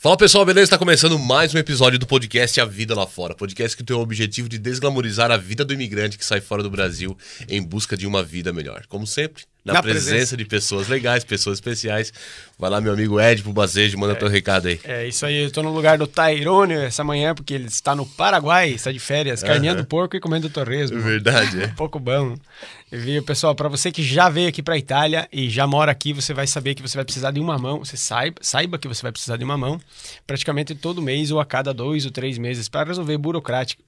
Fala pessoal, beleza? Está começando mais um episódio do podcast A Vida Lá Fora. Podcast que tem o objetivo de desglamorizar a vida do imigrante que sai fora do Brasil em busca de uma vida melhor. Como sempre, na presença de pessoas legais, pessoas especiais. Vai lá meu amigo Ed pro Bazejo, manda teu recado aí. É isso aí, eu tô no lugar do Tairone essa manhã, porque ele está no Paraguai, está de férias, carneando porco e comendo torresmo. Verdade, é. Um pouco bom. Viu, pessoal, para você que já veio aqui para Itália e já mora aqui, você vai saber que você vai precisar de uma mão, você saiba que você vai precisar de uma mão, praticamente todo mês ou a cada 2 ou 3 meses, para resolver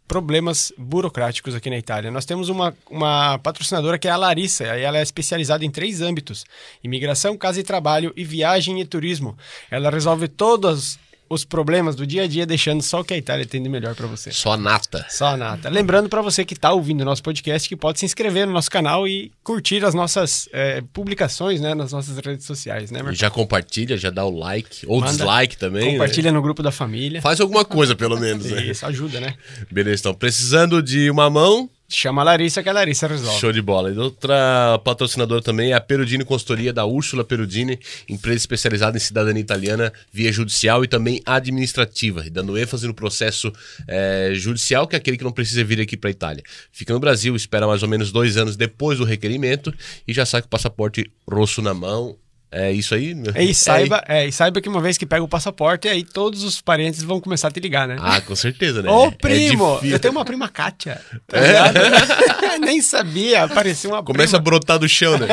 problemas burocráticos aqui na Itália. Nós temos uma patrocinadora que é a Larissa, e ela é especializada em 3 âmbitos: imigração, casa e trabalho e viagem e turismo. Ela resolve todos os problemas do dia a dia, deixando só o que a Itália tem de melhor para você. Só nata. Só nata. Lembrando para você que está ouvindo o nosso podcast que pode se inscrever no nosso canal e curtir as nossas publicações, né, nas nossas redes sociais, né, Marcos? Já compartilha, já dá o like, ou dislike também. Compartilha, né? No grupo da família. Faz alguma coisa, pelo menos. Né? Isso, ajuda, né? Beleza, então, precisando de uma mão... Chama a Larissa que a Larissa resolve. Show de bola. E outra patrocinadora também é a Perudini Consultoria, da Úrsula Perudini, empresa especializada em cidadania italiana, via judicial e também administrativa, dando ênfase no processo judicial, que é aquele que não precisa vir aqui para a Itália. Fica no Brasil, espera mais ou menos 2 anos depois do requerimento e já sai com o passaporte rosso na mão. É isso aí? E saiba que uma vez que pega o passaporte, aí todos os parentes vão começar a te ligar, né? Ah, com certeza, né? Ô, primo! Eu tenho uma prima Kátia. Tá ligado? Nem sabia, apareceu uma Começa a brotar do chão, né?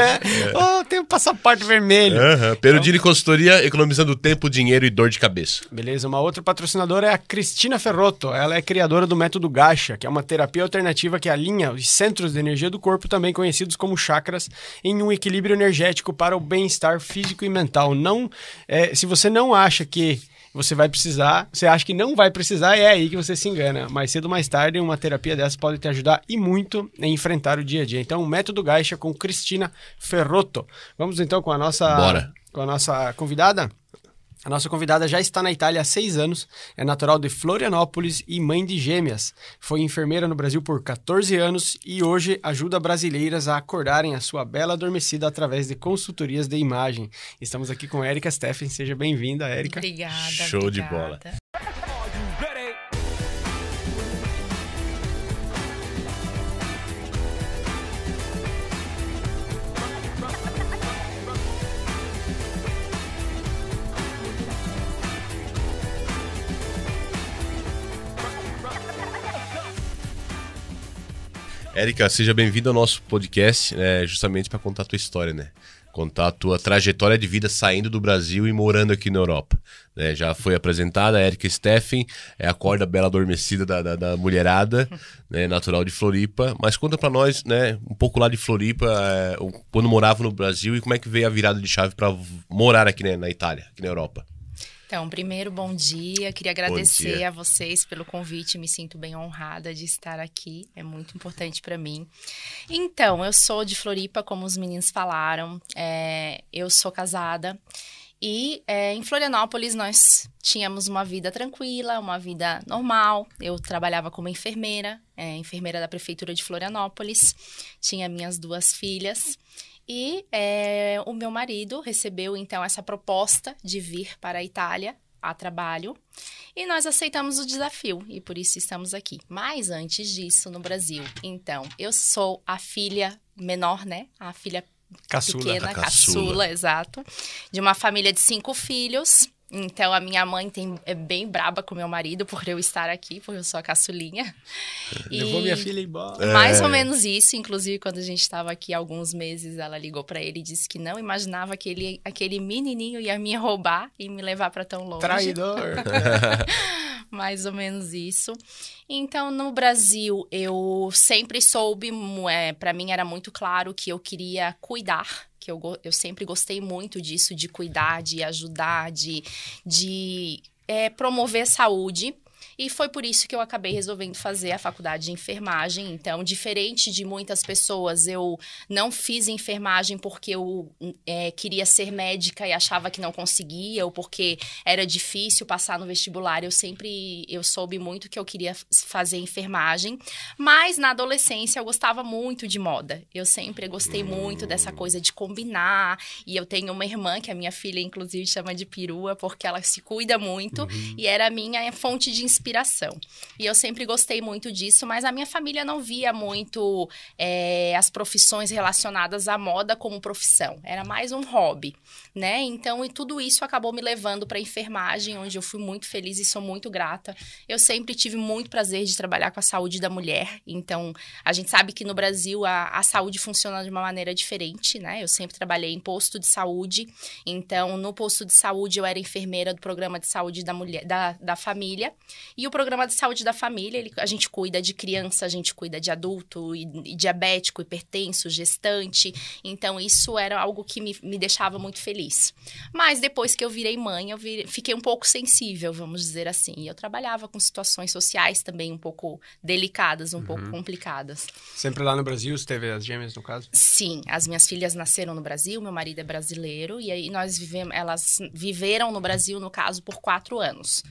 Tem um passaporte vermelho. Perudini Consultoria, economizando tempo, dinheiro e dor de cabeça. Beleza, uma outra patrocinadora é a Cristina Ferrotto. Ela é criadora do método Gacha, que é uma terapia alternativa que alinha os centros de energia do corpo, também conhecidos como chakras, em um equilíbrio energético para o bem-estar físico e mental. Se você não acha que você vai precisar, você acha que não vai precisar, é aí que você se engana. Mais cedo ou mais tarde, uma terapia dessa pode te ajudar e muito a enfrentar o dia a dia. Então, o método Gacha com Cristina Ferrotto. Vamos então com a nossa convidada? A nossa convidada já está na Itália há 6 anos, é natural de Florianópolis e mãe de gêmeas. Foi enfermeira no Brasil por 14 anos e hoje ajuda brasileiras a acordarem a sua bela adormecida através de consultorias de imagem. Estamos aqui com Érica Steffen. Seja bem-vinda, Érica. Obrigada. Show de bola. Érica, seja bem-vinda ao nosso podcast, justamente para contar a tua história, né? Contar a tua trajetória de vida saindo do Brasil e morando aqui na Europa. Né? Já foi apresentada a Érica Steffen, a corda bela adormecida da mulherada, né? Natural de Floripa. Mas conta para nós, né, um pouco lá de Floripa, quando morava no Brasil e como é que veio a virada de chave para morar aqui, né, na Itália, aqui na Europa. Então, primeiro, bom dia. Queria agradecer a vocês pelo convite. Me sinto bem honrada de estar aqui. É muito importante para mim. Então, eu sou de Floripa, como os meninos falaram. Eu sou casada. E em Florianópolis nós tínhamos uma vida tranquila, uma vida normal. Eu trabalhava como enfermeira, enfermeira da Prefeitura de Florianópolis. Tinha minhas 2 filhas. E o meu marido recebeu, então, essa proposta de vir para a Itália a trabalho. E nós aceitamos o desafio e por isso estamos aqui. Mas antes disso, no Brasil, então, eu sou a filha menor, né? A filha pequena, caçula, exato. De uma família de 5 filhos. Então, a minha mãe é bem braba com meu marido por eu estar aqui, porque eu sou a caçulinha. Levou minha filha embora. Mais ou menos isso. Inclusive, quando a gente estava aqui há alguns meses, ela ligou para ele e disse que não imaginava que aquele menininho ia me roubar e me levar para tão longe. Traidor! Mais ou menos isso. Então, no Brasil, eu sempre soube, para mim era muito claro que eu queria cuidar, que eu sempre gostei muito disso, de cuidar, de ajudar, de promover saúde. E foi por isso que eu acabei resolvendo fazer a faculdade de enfermagem. Então, diferente de muitas pessoas, eu não fiz enfermagem porque eu queria ser médica e achava que não conseguia, ou porque era difícil passar no vestibular. Eu soube muito que eu queria fazer enfermagem. Mas, na adolescência, eu gostava muito de moda. Eu sempre gostei muito dessa coisa de combinar. E eu tenho uma irmã, que a minha filha, inclusive, chama de perua, porque ela se cuida muito. E era a minha fonte de inspiração. E eu sempre gostei muito disso, mas a minha família não via muito as profissões relacionadas à moda como profissão. Era mais um hobby, né? Então, e tudo isso acabou me levando para a enfermagem, onde eu fui muito feliz e sou muito grata. Eu sempre tive muito prazer de trabalhar com a saúde da mulher. Então, a gente sabe que no Brasil a saúde funciona de uma maneira diferente, né? Eu sempre trabalhei em posto de saúde. Então, no posto de saúde, eu era enfermeira do programa de saúde da mulher, da família. E o programa de saúde da família, a gente cuida de criança, a gente cuida de adulto, e diabético, hipertenso, gestante. Então, isso era algo que me deixava muito feliz. Mas depois que eu virei mãe, fiquei um pouco sensível, vamos dizer assim. E eu trabalhava com situações sociais também um pouco delicadas, um pouco complicadas. Sempre lá no Brasil, você teve as gêmeas, no caso? Sim, as minhas filhas nasceram no Brasil, meu marido é brasileiro, e aí elas viveram no Brasil, no caso, por 4 anos.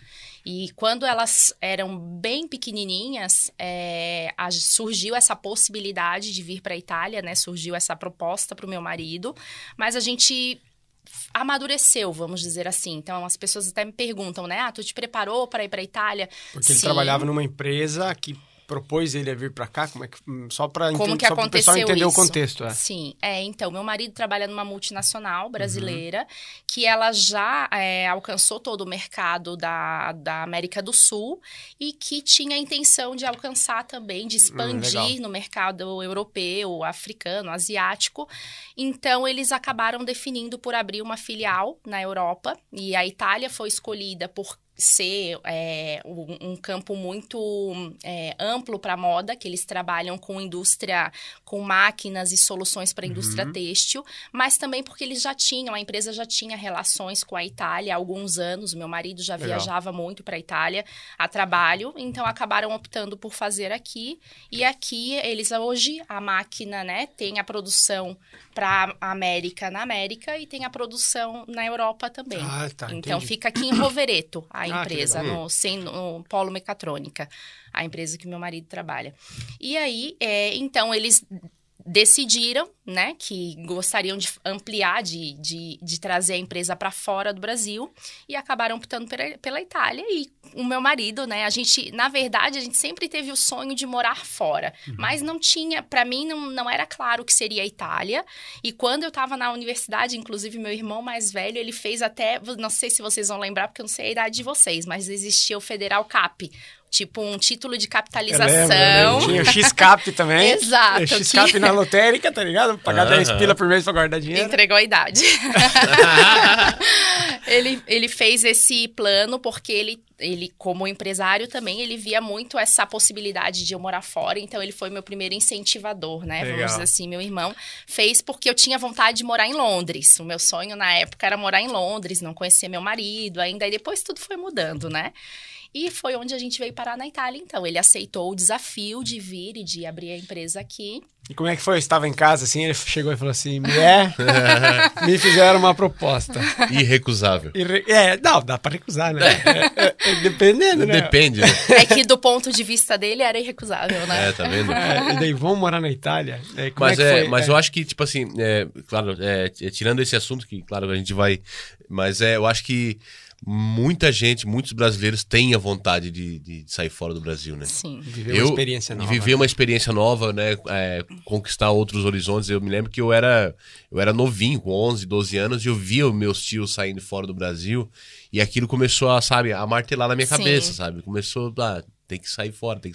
E quando elas eram bem pequenininhas, surgiu essa possibilidade de vir para a Itália, né? Surgiu essa proposta para o meu marido, mas a gente amadureceu, vamos dizer assim. Então, as pessoas até me perguntam, né? Tu te preparou para ir para a Itália? Porque ele trabalhava numa empresa que propôs ele a vir para cá? Como é que, só para o pessoal entender o contexto. Sim, então, meu marido trabalha numa multinacional brasileira, que ela já alcançou todo o mercado da América do Sul e que tinha a intenção de alcançar também, de expandir no mercado europeu, africano, asiático. Então, eles acabaram definindo por abrir uma filial na Europa, e a Itália foi escolhida por ser um campo muito amplo para moda, que eles trabalham com indústria, com máquinas e soluções para a indústria têxtil, mas também porque a empresa já tinha relações com a Itália há alguns anos. Meu marido já viajava muito para a Itália a trabalho, então acabaram optando por fazer aqui. E aqui, hoje, a máquina, né, tem a produção para a América na América e tem a produção na Europa também. Então, entendi. Fica aqui em Rovereto, a empresa, no Polo Mecatrônica, a empresa que meu marido trabalha. E aí, então, eles decidiram, né, que gostariam de ampliar, de trazer a empresa para fora do Brasil, e acabaram optando pela Itália. E o meu marido, né, na verdade, a gente sempre teve o sonho de morar fora, mas não tinha, para mim, não era claro que seria a Itália. E quando eu estava na universidade, inclusive meu irmão mais velho, ele fez até, não sei se vocês vão lembrar, porque eu não sei a idade de vocês, mas existia o Federal Cap, tipo um título de capitalização. Tinha o X-Cap também. Exato. X-Cap na lotérica, tá ligado? Pagar 10 pila por mês pra guardar dinheiro. Entregou a idade. Ele fez esse plano porque ele, como empresário também, ele via muito essa possibilidade de eu morar fora. Então, ele foi meu primeiro incentivador, né? Legal. Vamos dizer assim, meu irmão fez porque eu tinha vontade de morar em Londres. O meu sonho na época era morar em Londres, não conhecer meu marido ainda. E depois tudo foi mudando, né? E foi onde a gente veio parar na Itália, então. Ele aceitou o desafio de vir e de abrir a empresa aqui. E como é que foi? Eu estava em casa, assim, ele chegou e falou assim, me fizeram uma proposta. Irrecusável. Não, dá pra recusar, né? Dependendo, né? Depende, né? É que do ponto de vista dele era irrecusável, né? Tá vendo? E daí, vamos morar na Itália? Mas eu acho que, tipo assim, claro, tirando esse assunto, que claro, a gente vai... Mas eu acho que muitos brasileiros têm a vontade de sair fora do Brasil, né? Sim. Viver uma experiência nova. Viver uma experiência nova, né? Conquistar outros horizontes. Eu me lembro que eu era novinho, com 11, 12 anos, e eu via os meus tios saindo fora do Brasil, e aquilo começou a martelar na minha cabeça, sabe? Começou a... Tem que sair fora.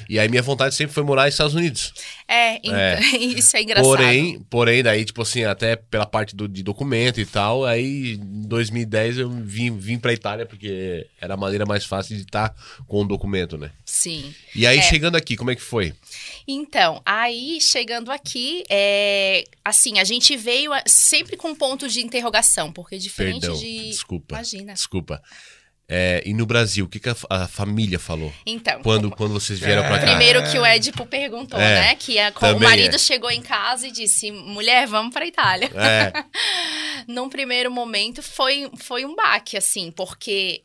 E aí minha vontade sempre foi morar nos Estados Unidos. Isso é engraçado. Porém, daí, tipo assim, até pela parte de documento e tal, aí em 2010 eu vim pra Itália, porque era a maneira mais fácil de estar com o documento, né? Sim. E aí, chegando aqui, como é que foi? Então, aí, chegando aqui, assim, a gente veio sempre com um ponto de interrogação, porque diferente Desculpa. Imagina. Desculpa. E no Brasil, o que a família falou? Então, quando vocês vieram pra cá? Primeiro que o Edipo perguntou, né? Que o marido chegou em casa e disse, mulher, vamos pra Itália. Num primeiro momento, foi um baque, assim, porque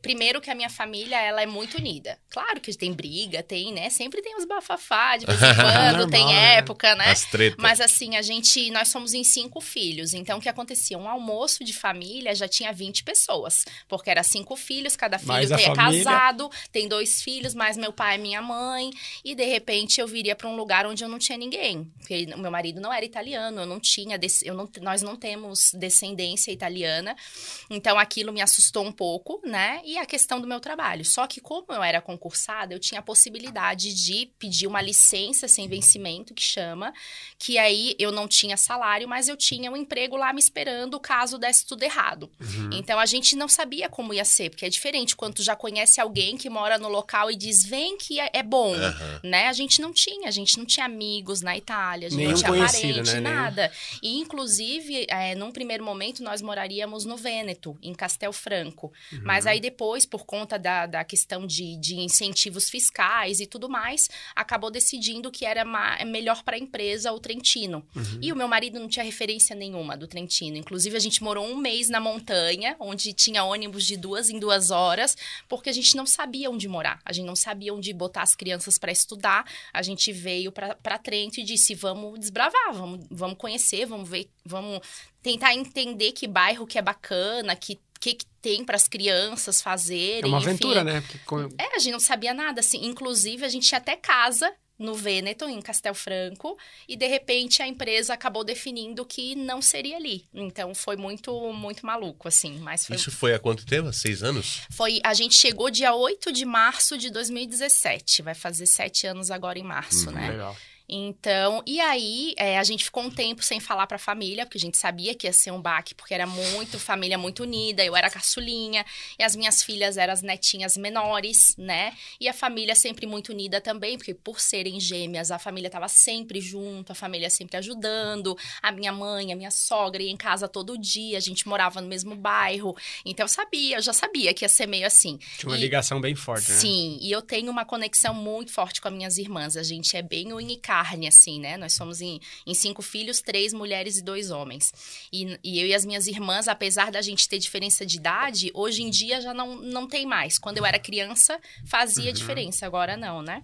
primeiro que a minha família, ela é muito unida. Claro que tem briga, tem, né? Sempre tem uns bafafá, de vez em quando, normal, tem época, né? As tretas. Mas assim, nós somos em 5 filhos. Então, o que acontecia? Um almoço de família já tinha 20 pessoas. Porque era 5 filhos, cada filho é casado, tem 2 filhos, mais meu pai e minha mãe. E, de repente, eu viria para um lugar onde eu não tinha ninguém. Porque o meu marido não era italiano, nós não temos descendência italiana. Então, aquilo me assustou um pouco, né? E a questão do meu trabalho. Só que, como eu era concursada, eu tinha a possibilidade de pedir uma licença sem vencimento, que chama, que aí eu não tinha salário, mas eu tinha um emprego lá me esperando caso desse tudo errado. Então, a gente não sabia como ia ser, porque é diferente quando tu já conhece alguém que mora no local e diz, vem que é bom, né? A gente não tinha amigos na Itália, a gente não tinha parente, né? Nada. E, inclusive, num primeiro momento, nós moraríamos no Vêneto, em Castelfranco. Mas aí depois, por conta da questão de incentivos fiscais e tudo mais, acabou decidindo que era melhor para a empresa o Trentino. E o meu marido não tinha referência nenhuma do Trentino. Inclusive, a gente morou 1 mês na montanha, onde tinha ônibus de 2 em 2 horas, porque a gente não sabia onde morar. A gente não sabia onde botar as crianças para estudar. A gente veio para Trento e disse, vamos desbravar, vamos conhecer, vamos ver, vamos tentar entender que bairro que é bacana, que tem para as crianças fazerem. É uma aventura, né? A gente não sabia nada, assim. Inclusive, a gente tinha até casa no Vêneto, em Castelfranco, e de repente a empresa acabou definindo que não seria ali. Então foi muito, muito maluco, assim. Mas Isso foi há quanto tempo? 6 anos? A gente chegou dia 8 de março de 2017. Vai fazer 7 anos agora em março, né? Legal. Então, e aí, a gente ficou um tempo sem falar pra família, porque a gente sabia que ia ser um baque, porque era família muito unida, eu era a caçulinha, e as minhas filhas eram as netinhas menores, né? E a família sempre muito unida também, porque por serem gêmeas, a família tava sempre junto, a família sempre ajudando, a minha mãe, a minha sogra ia em casa todo dia, a gente morava no mesmo bairro, então eu já sabia que ia ser meio assim. Tinha uma ligação bem forte, né? Sim, e eu tenho uma conexão muito forte com as minhas irmãs, a gente é bem unha e carne, assim, né? Nós somos em 5 filhos, 3 mulheres e 2 homens. E eu e as minhas irmãs, apesar da gente ter diferença de idade, hoje em dia já não tem mais. Quando eu era criança, fazia diferença, agora não, né?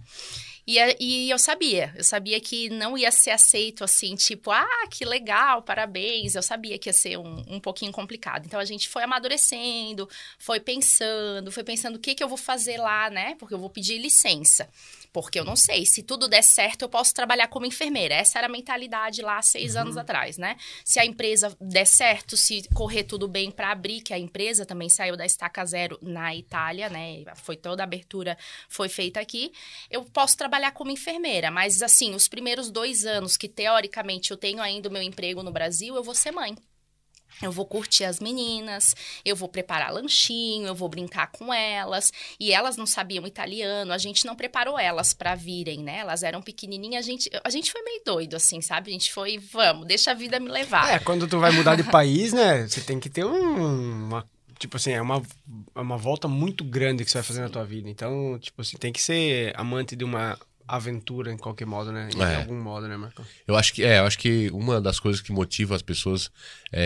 E eu sabia que não ia ser aceito assim, tipo, que legal, parabéns. Eu sabia que ia ser um pouquinho complicado. Então, a gente foi amadurecendo, foi pensando o que eu vou fazer lá, né? Porque eu vou pedir licença. Porque eu não sei, se tudo der certo, eu posso trabalhar como enfermeira. Essa era a mentalidade lá há 6 anos atrás, né? Se a empresa der certo, se correr tudo bem para abrir, que a empresa também saiu da estaca zero na Itália, né? Foi toda a abertura, foi feita aqui. Eu posso trabalhar como enfermeira, mas assim, os primeiros 2 anos que teoricamente eu tenho ainda o meu emprego no Brasil, eu vou ser mãe. Eu vou curtir as meninas, eu vou preparar lanchinho, eu vou brincar com elas. E elas não sabiam italiano, a gente não preparou elas para virem, né? Elas eram pequenininhas, a gente foi meio doido, assim, sabe? A gente foi, vamos, deixa a vida me levar. Quando tu vai mudar de país, né? Você tem que ter uma... Tipo assim, é uma volta muito grande que você vai fazer na tua vida. Então, tipo assim, tem que ser amante de uma aventura em qualquer modo, né? De algum modo, né, Marcão? Eu acho que uma das coisas que motiva as pessoas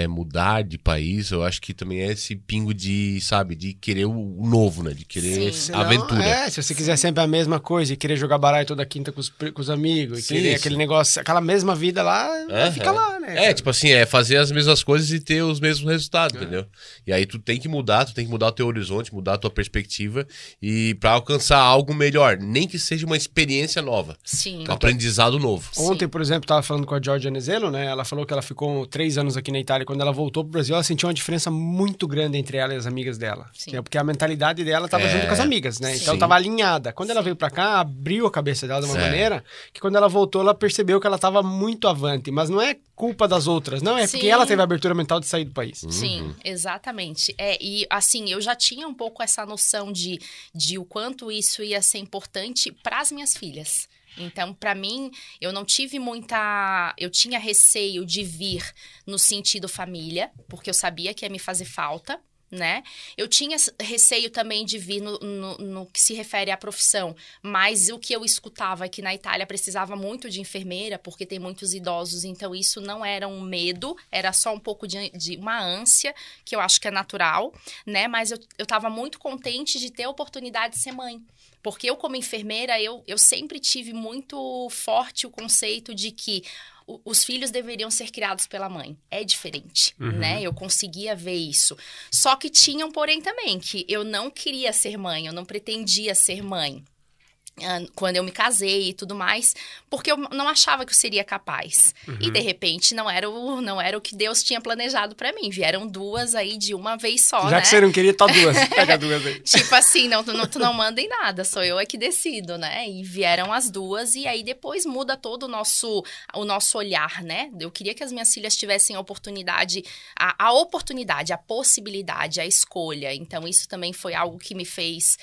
mudar de país, eu acho que também é esse pingo de, sabe, de querer o novo, né? De querer aventura. Se você quiser sempre a mesma coisa e querer jogar baralho toda quinta com os amigos, e querer aquele negócio, aquela mesma vida lá, fica lá, né? Tipo assim, fazer as mesmas coisas e ter os mesmos resultados, entendeu? E aí tu tem que mudar o teu horizonte, mudar a tua perspectiva e pra alcançar algo melhor, nem que seja uma experiência nova. Sim. Um aprendizado novo. Ontem, por exemplo, tava falando com a Giorgia Anezello, né? Ela falou que ela ficou 3 anos aqui na Itália. Quando ela voltou pro Brasil, ela sentiu uma diferença muito grande entre ela e as amigas dela. Porque a mentalidade dela tava junto com as amigas, né? Então tava alinhada. Quando ela veio pra cá, abriu a cabeça dela de uma maneira que quando ela voltou, ela percebeu que ela tava muito avante. Mas não é culpa das outras, não. É porque ela teve a abertura mental de sair do país. Sim, exatamente. E assim, eu já tinha um pouco essa noção de o quanto isso ia ser importante para as minhas filhas. Então, para mim, eu não tive eu tinha receio de vir no sentido família, porque eu sabia que ia me fazer falta, né? Eu tinha receio também de vir no que se refere à profissão, mas o que eu escutava é que na Itália precisava muito de enfermeira, porque tem muitos idosos, então isso não era um medo, era só um pouco de uma ânsia, que eu acho que é natural, né? Mas eu estava muito contente de ter a oportunidade de ser mãe. Porque eu, como enfermeira, eu sempre tive muito forte o conceito de que os filhos deveriam ser criados pela mãe. É diferente, né? Eu conseguia ver isso. Só que tinha um porém também, que eu não queria ser mãe, eu não pretendia ser mãe. Quando eu me casei e tudo mais, porque eu não achava que eu seria capaz. E, de repente, não era o que Deus tinha planejado pra mim. Vieram duas aí de uma vez só, Já né? que você não queria, tá duas. Pega duas aí. Tipo assim, tu não manda em nada, sou eu é que decido, né? E vieram as duas, e aí depois muda todo o nosso olhar, né? Eu queria que as minhas filhas tivessem a oportunidade, a possibilidade, a escolha. Então, isso também foi algo que me fez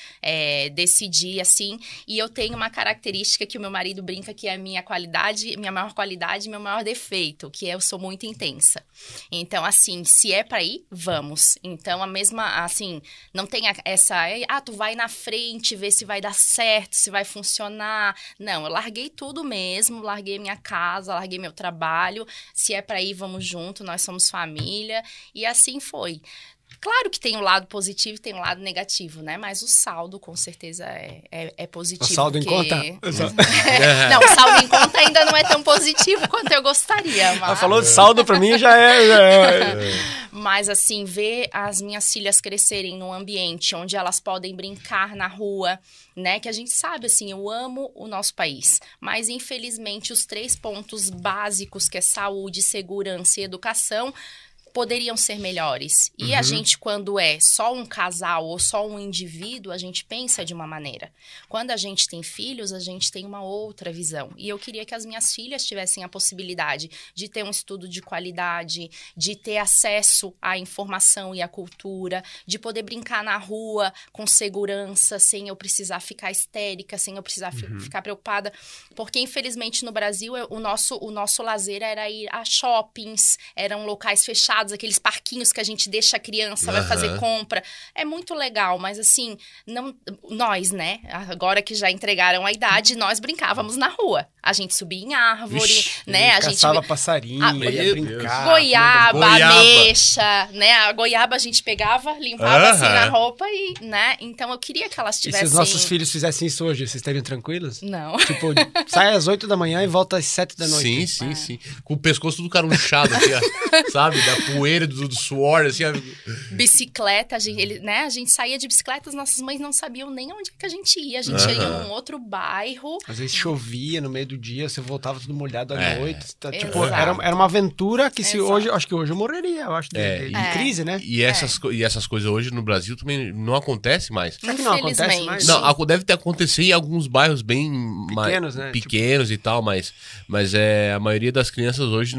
decidir, assim. E eu tenho uma característica que o meu marido brinca que é a minha maior qualidade e meu maior defeito, que eu sou muito intensa. Então, assim, se é pra ir, vamos. Então, a mesma, assim, não tem essa, tu vai na frente, ver se vai dar certo, se vai funcionar. Não, eu larguei tudo mesmo, larguei minha casa, larguei meu trabalho. Se é pra ir, vamos junto, nós somos família. E assim foi. Claro que tem um lado positivo e tem um lado negativo, né? Mas o saldo, com certeza, é positivo. O saldo em conta? Não, o saldo em conta ainda não é tão positivo quanto eu gostaria. Mas... Ela falou de saldo, pra mim já é. Mas, assim, ver as minhas filhas crescerem num ambiente onde elas podem brincar na rua, né? Que a gente sabe, assim, eu amo o nosso país. Mas, infelizmente, os 3 pontos básicos, que é saúde, segurança e educação, poderiam ser melhores. E a gente, quando é só um casal ou só um indivíduo, a gente pensa de uma maneira. Quando a gente tem filhos, a gente tem uma outra visão. E eu queria que as minhas filhas tivessem a possibilidade de ter um estudo de qualidade, de ter acesso à informação e à cultura, de poder brincar na rua com segurança, sem eu precisar ficar histérica, sem eu precisar ficar preocupada. Porque, infelizmente, no Brasil, o nosso lazer era ir a shoppings, eram locais fechados, aqueles parquinhos que a gente deixa a criança, vai fazer compra. É muito legal, mas assim, nós, né? Agora que já entregaram a idade, nós brincávamos na rua. A gente subia em árvore, né? A gente caçava passarinho, ia brincar. Goiaba, ameixa, né? A goiaba a gente pegava, limpava assim na roupa e, né? Então eu queria que elas tivessem... E se os nossos filhos fizessem isso hoje, vocês estariam tranquilos? Não. Tipo, sai às 8 da manhã e volta às 7 da noite. Sim. Com o pescoço tudo carunchado, assim, ó, sabe? Da poeira, do suor, assim. Ó. Bicicleta, a gente saía de bicicleta, as nossas mães não sabiam nem onde que a gente ia. A gente ia num outro bairro. Às vezes chovia no meio do dia, você voltava tudo molhado à noite. Tipo, era uma aventura que acho que hoje eu morreria, eu acho, de crise, né? E essas coisas hoje no Brasil também não acontecem mais. Será que não acontece mais? Não, deve ter acontecido em alguns bairros bem pequenos, né? Pequenos e tal, mas a maioria das crianças hoje,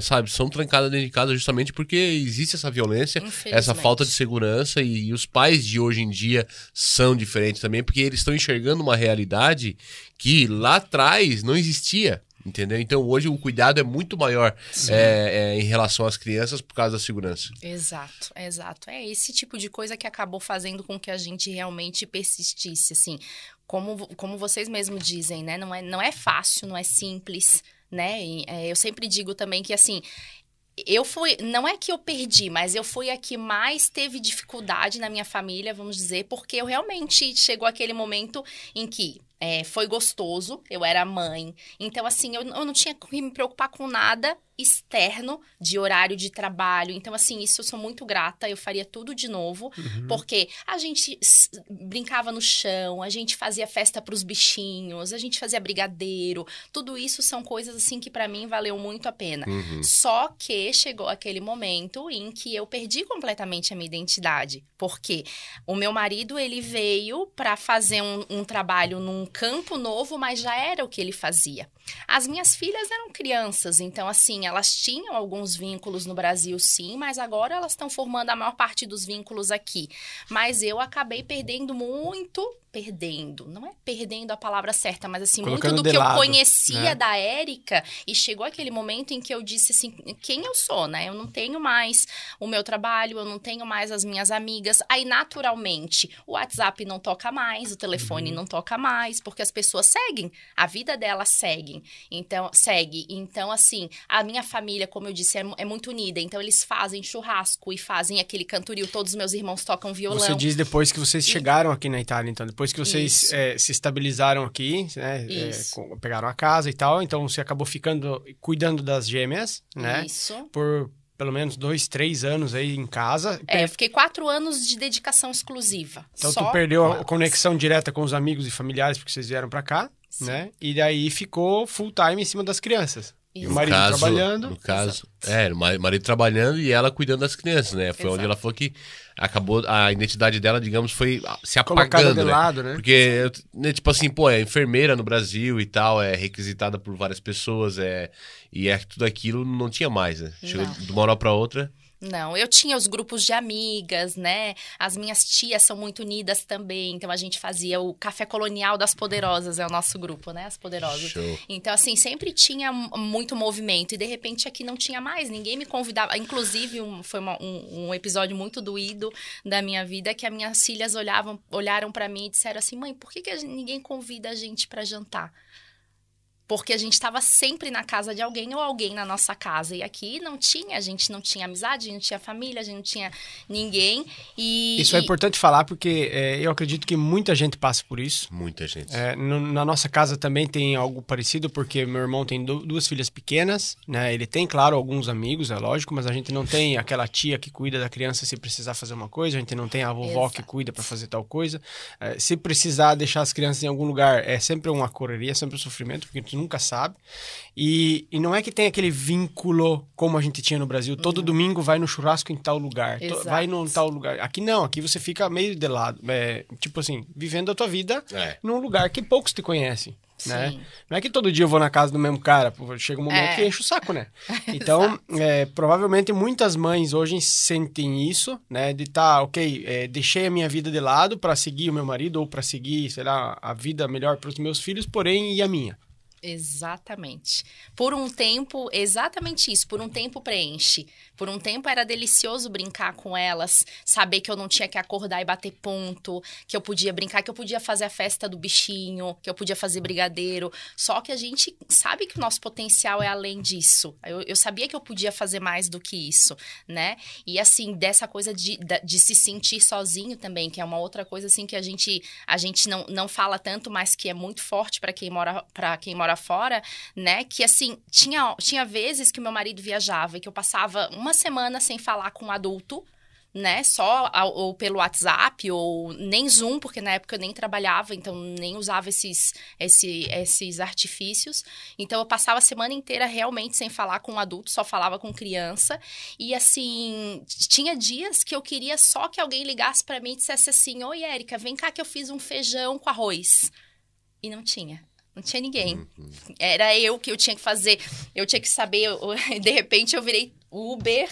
sabe, são trancadas dentro de casa justamente porque existe essa violência, essa falta de segurança e os pais de hoje em dia são diferentes também, porque eles estão enxergando uma realidade que lá atrás não existia. Entendeu? Então, hoje o cuidado é muito maior em relação às crianças por causa da segurança. Exato. É esse tipo de coisa que acabou fazendo com que a gente realmente persistisse, assim. Como vocês mesmos dizem, né? Não é fácil, não é simples, né? Eu sempre digo também que, assim... não é que eu perdi, mas eu fui a que mais teve dificuldade na minha família, vamos dizer, porque eu realmente chegou aquele momento em que foi gostoso, eu era mãe, então assim, eu não tinha que me preocupar com nada externo de horário de trabalho, então assim, isso eu sou muito grata, eu faria tudo de novo, porque a gente brincava no chão, a gente fazia festa pros bichinhos, a gente fazia brigadeiro, tudo isso são coisas assim que pra mim valeu muito a pena. Só que chegou aquele momento em que eu perdi completamente a minha identidade, porque o meu marido, ele veio pra fazer um trabalho num campo novo, mas já era o que ele fazia. As minhas filhas eram crianças, então, assim, elas tinham alguns vínculos no Brasil, sim, mas agora elas estão formando a maior parte dos vínculos aqui. Mas eu acabei perdendo muito... não é perdendo a palavra certa, mas assim, colocando muito do que lado, eu conhecia, né, da Érica, e chegou aquele momento em que eu disse assim, quem eu sou, né? Eu não tenho mais o meu trabalho, eu não tenho mais as minhas amigas, aí naturalmente o WhatsApp não toca mais, o telefone não toca mais, porque as pessoas seguem, a vida delas segue, então assim, a minha família, como eu disse, é muito unida, então eles fazem churrasco e fazem aquele cantoril, todos os meus irmãos tocam violão. Você diz depois que vocês chegaram aqui na Itália, então, depois que vocês se estabilizaram aqui, né, pegaram a casa e tal, então você acabou cuidando das gêmeas, né? Isso. Por pelo menos 2, 3 anos aí em casa. Eu fiquei 4 anos de dedicação exclusiva. Então tu perdeu a conexão direta com os amigos e familiares porque vocês vieram pra cá, né? E daí ficou full time em cima das crianças. E o marido trabalhando. No caso, o marido trabalhando e ela cuidando das crianças, né? Foi onde ela falou que acabou, a identidade dela, digamos, foi se apagando, de lado, né? Porque, tipo assim, é enfermeira no Brasil e tal, é requisitada por várias pessoas, e tudo aquilo não tinha mais, né? Chegou de uma hora pra outra... Não, eu tinha os grupos de amigas, né? As minhas tias são muito unidas também. Então, a gente fazia o Café Colonial das Poderosas, é o nosso grupo, né? As Poderosas. Show. Então, assim, sempre tinha muito movimento. E, de repente, aqui não tinha mais. Ninguém me convidava. Inclusive, foi um episódio muito doído da minha vida, que as minhas filhas olharam pra mim e disseram assim, mãe, por que ninguém convida a gente pra jantar? Porque a gente estava sempre na casa de alguém ou alguém na nossa casa. E aqui a gente não tinha amizade, a gente não tinha família, a gente não tinha ninguém. Isso é importante falar porque eu acredito que muita gente passa por isso. Muita gente. Na nossa casa também tem algo parecido, porque meu irmão tem 2 filhas pequenas, né? Ele tem, claro, alguns amigos, é lógico, mas a gente não tem aquela tia que cuida da criança se precisar fazer uma coisa, a gente não tem a vovó que cuida para fazer tal coisa. Se precisar deixar as crianças em algum lugar, é sempre uma correria, é sempre um sofrimento, porque a gente nunca sabe. E não é que tem aquele vínculo como a gente tinha no Brasil. Todo domingo vai no churrasco em tal lugar. Vai no tal lugar. Aqui não. Aqui você fica meio de lado. Tipo assim, vivendo a tua vida num lugar que poucos te conhecem. Né? Não é que todo dia eu vou na casa do mesmo cara. Chega um momento que enche o saco, né? Então, provavelmente muitas mães hoje sentem isso, né? De deixei a minha vida de lado para seguir o meu marido ou para seguir, sei lá, a vida melhor para os meus filhos, porém, e a minha? Exatamente. Por um tempo, exatamente isso. Por um tempo preenche. Por um tempo era delicioso brincar com elas, saber que eu não tinha que acordar e bater ponto, que eu podia brincar, que eu podia fazer a festa do bichinho, que eu podia fazer brigadeiro. Só que a gente sabe que o nosso potencial é além disso. Eu sabia que eu podia fazer mais do que isso, né? E assim, dessa coisa de se sentir sozinho também, que é uma outra coisa assim que a gente não fala tanto, mas que é muito forte para quem mora fora, né? Que assim, tinha vezes que o meu marido viajava e que eu passava uma semana sem falar com um adulto, né? Só ou pelo WhatsApp ou nem Zoom, porque na época eu nem trabalhava, então nem usava esses artifícios. Então eu passava a semana inteira realmente sem falar com um adulto, só falava com criança. E assim, tinha dias que eu queria só que alguém ligasse para mim e dissesse assim: "Oi, Érica, vem cá que eu fiz um feijão com arroz". E não tinha. Não tinha ninguém. Era eu que eu tinha que fazer. Eu tinha que saber. De repente, eu virei Uber.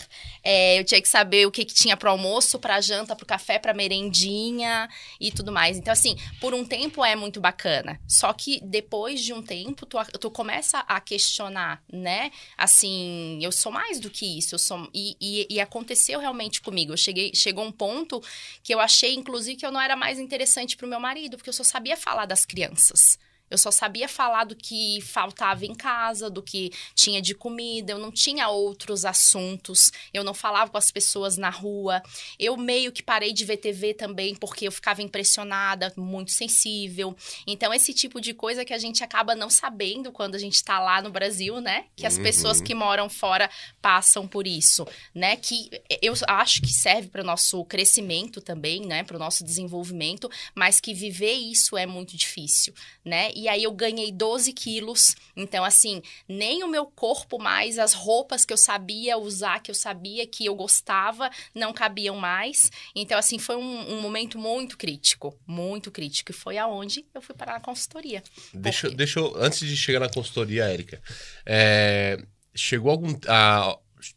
Eu tinha que saber o que tinha para almoço, para janta, para café, para merendinha e tudo mais. Então, assim, por um tempo é muito bacana. Só que depois de um tempo, tu começa a questionar, né? Assim, eu sou mais do que isso. E aconteceu realmente comigo. Chegou um ponto que eu achei, inclusive, que eu não era mais interessante pro meu marido, porque eu só sabia falar das crianças. Eu só sabia falar do que faltava em casa, do que tinha de comida. Eu não tinha outros assuntos. Eu não falava com as pessoas na rua. Eu meio que parei de ver TV também, porque eu ficava impressionada, muito sensível. Então, esse tipo de coisa que a gente acaba não sabendo quando a gente tá lá no Brasil, né? Que as pessoas que moram fora passam por isso, né? Que eu acho que serve para o nosso crescimento também, né? Para o nosso desenvolvimento, mas que viver isso é muito difícil, né? E aí eu ganhei 12 quilos. Então, assim, nem o meu corpo mais, as roupas que eu sabia usar, que eu sabia que eu gostava, não cabiam mais. Então, assim, foi um momento muito crítico. Muito crítico. E foi aonde eu fui parar na consultoria. Deixa eu, antes de chegar na consultoria, Érica,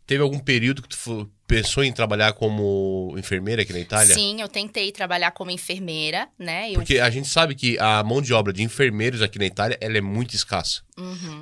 teve algum período que tu pensou em trabalhar como enfermeira aqui na Itália? Sim, eu tentei trabalhar como enfermeira, né? Porque a gente sabe que a mão de obra de enfermeiros aqui na Itália, ela é muito escassa.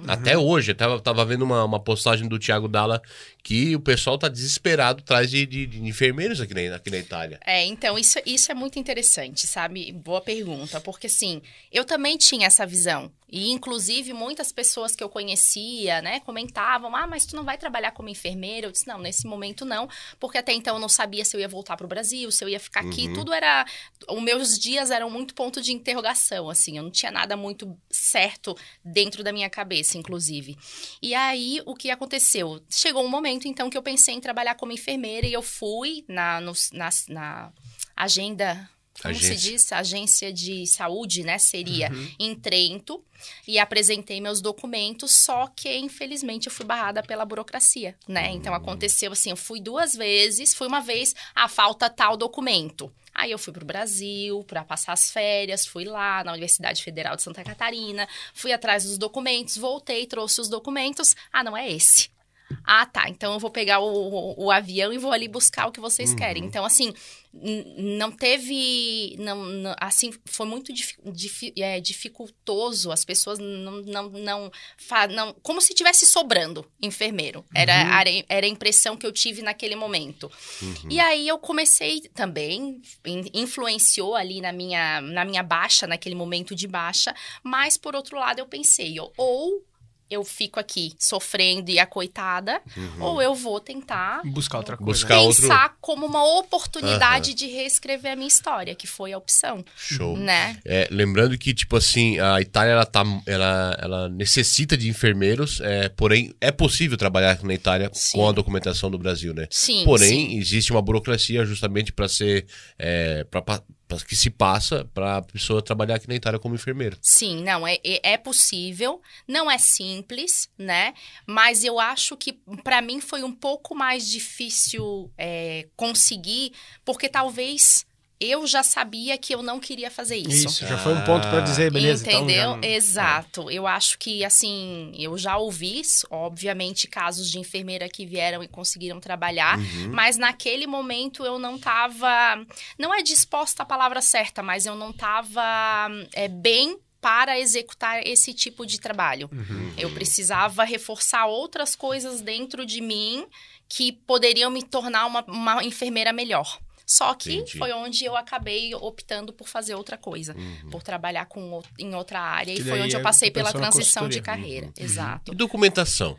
Até hoje, eu tava vendo uma postagem do Thiago Dalla que o pessoal tá desesperado atrás de enfermeiros aqui na Itália. Então, isso é muito interessante, sabe? Boa pergunta, porque assim, eu também tinha essa visão. E, inclusive, muitas pessoas que eu conhecia, né, comentavam, mas tu não vai trabalhar como enfermeira? Eu disse, não, nesse momento não, porque até então eu não sabia se eu ia voltar pro Brasil, se eu ia ficar aqui, tudo era... Os meus dias eram muito ponto de interrogação, assim, eu não tinha nada muito certo dentro da minha cabeça, inclusive. E aí, o que aconteceu? Chegou um momento, então, que eu pensei em trabalhar como enfermeira e eu fui na agenda... Como se diz? Agência de saúde, né? Seria em Trento. E apresentei meus documentos, só que, infelizmente, eu fui barrada pela burocracia, né? Então, aconteceu assim, eu fui 2 vezes. Fui uma vez, falta tal documento. Aí, eu fui pro Brasil para passar as férias. Fui lá na Universidade Federal de Santa Catarina. Fui atrás dos documentos, voltei, trouxe os documentos. Não é esse. Tá, então eu vou pegar o avião e vou ali buscar o que vocês querem. Então, assim, não teve... assim, foi muito dificultoso. As pessoas não como se tivesse sobrando enfermeiro. Era a impressão que eu tive naquele momento. E aí, eu comecei também, influenciou ali na minha baixa, naquele momento de baixa. Mas, por outro lado, eu pensei, ou eu fico aqui sofrendo e acoitada, ou eu vou tentar buscar outra coisa. Pensar como uma oportunidade de reescrever a minha história, que foi a opção. Show. Né? Lembrando que, tipo assim, a Itália, ela necessita de enfermeiros, porém, é possível trabalhar na Itália com a documentação do Brasil, né? Sim, porém, existe uma burocracia justamente para ser... que se passa para a pessoa trabalhar aqui na Itália como enfermeira. Sim, não, é possível, não é simples, né? Mas eu acho que para mim foi um pouco mais difícil conseguir, porque talvez eu já sabia que eu não queria fazer isso. Isso, já foi um ponto para dizer, beleza. Entendeu? Então, Exato. Eu acho que, assim, eu já ouvi, obviamente, casos de enfermeira que vieram e conseguiram trabalhar, mas naquele momento eu não estava... Não é disposta a palavra certa, mas eu não estava bem para executar esse tipo de trabalho. Eu precisava reforçar outras coisas dentro de mim que poderiam me tornar uma enfermeira melhor. Só que foi onde eu acabei optando por fazer outra coisa, por trabalhar em outra área. E foi onde eu passei pela transição de carreira. Exato. E documentação?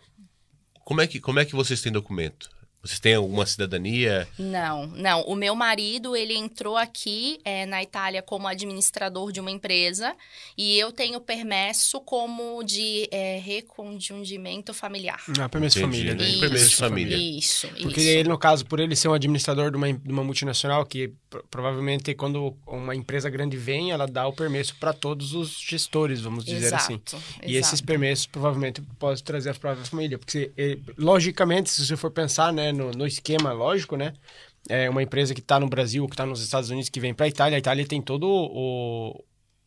Como é que vocês têm documento? Vocês têm alguma cidadania? Não. O meu marido, ele entrou aqui na Itália como administrador de uma empresa e eu tenho permesso como de reconjuntimento familiar. Permesso de família, né? Permesso de família. Isso. Porque ele, no caso, por ele ser um administrador de uma multinacional, que provavelmente quando uma empresa grande vem, ela dá o permesso para todos os gestores, vamos dizer assim. E esses permissos provavelmente podem trazer a própria família. Porque, logicamente, se você for pensar, né, no esquema lógico, né? É uma empresa que está no Brasil, que está nos Estados Unidos, que vem para a Itália tem todo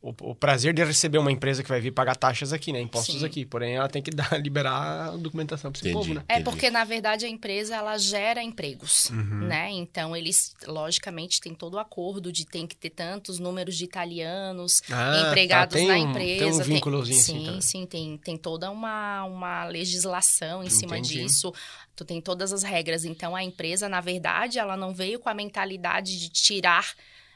o prazer de receber uma empresa que vai vir pagar taxas aqui, né? Impostos aqui. Porém, ela tem que liberar a documentação para esse povo, né? Porque, na verdade, a empresa, ela gera empregos, né? Então, eles, logicamente, têm todo o acordo de tem que ter tantos números de italianos empregados na empresa. Tem um vínculozinho Sim, tem toda uma legislação em cima disso. Tu tem todas as regras. Então, a empresa, na verdade, ela não veio com a mentalidade de tirar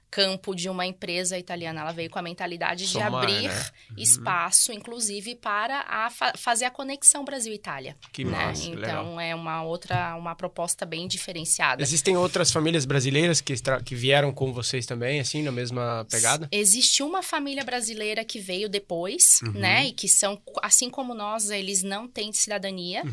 campo de uma empresa italiana. Ela veio com a mentalidade de abrir espaço, inclusive, para fazer a conexão Brasil-Itália. Que né? massa, então, legal. É uma proposta bem diferenciada. Existem outras famílias brasileiras que vieram com vocês também, assim, na mesma pegada? Existe uma família brasileira que veio depois, né? E que são, assim como nós, eles não têm cidadania.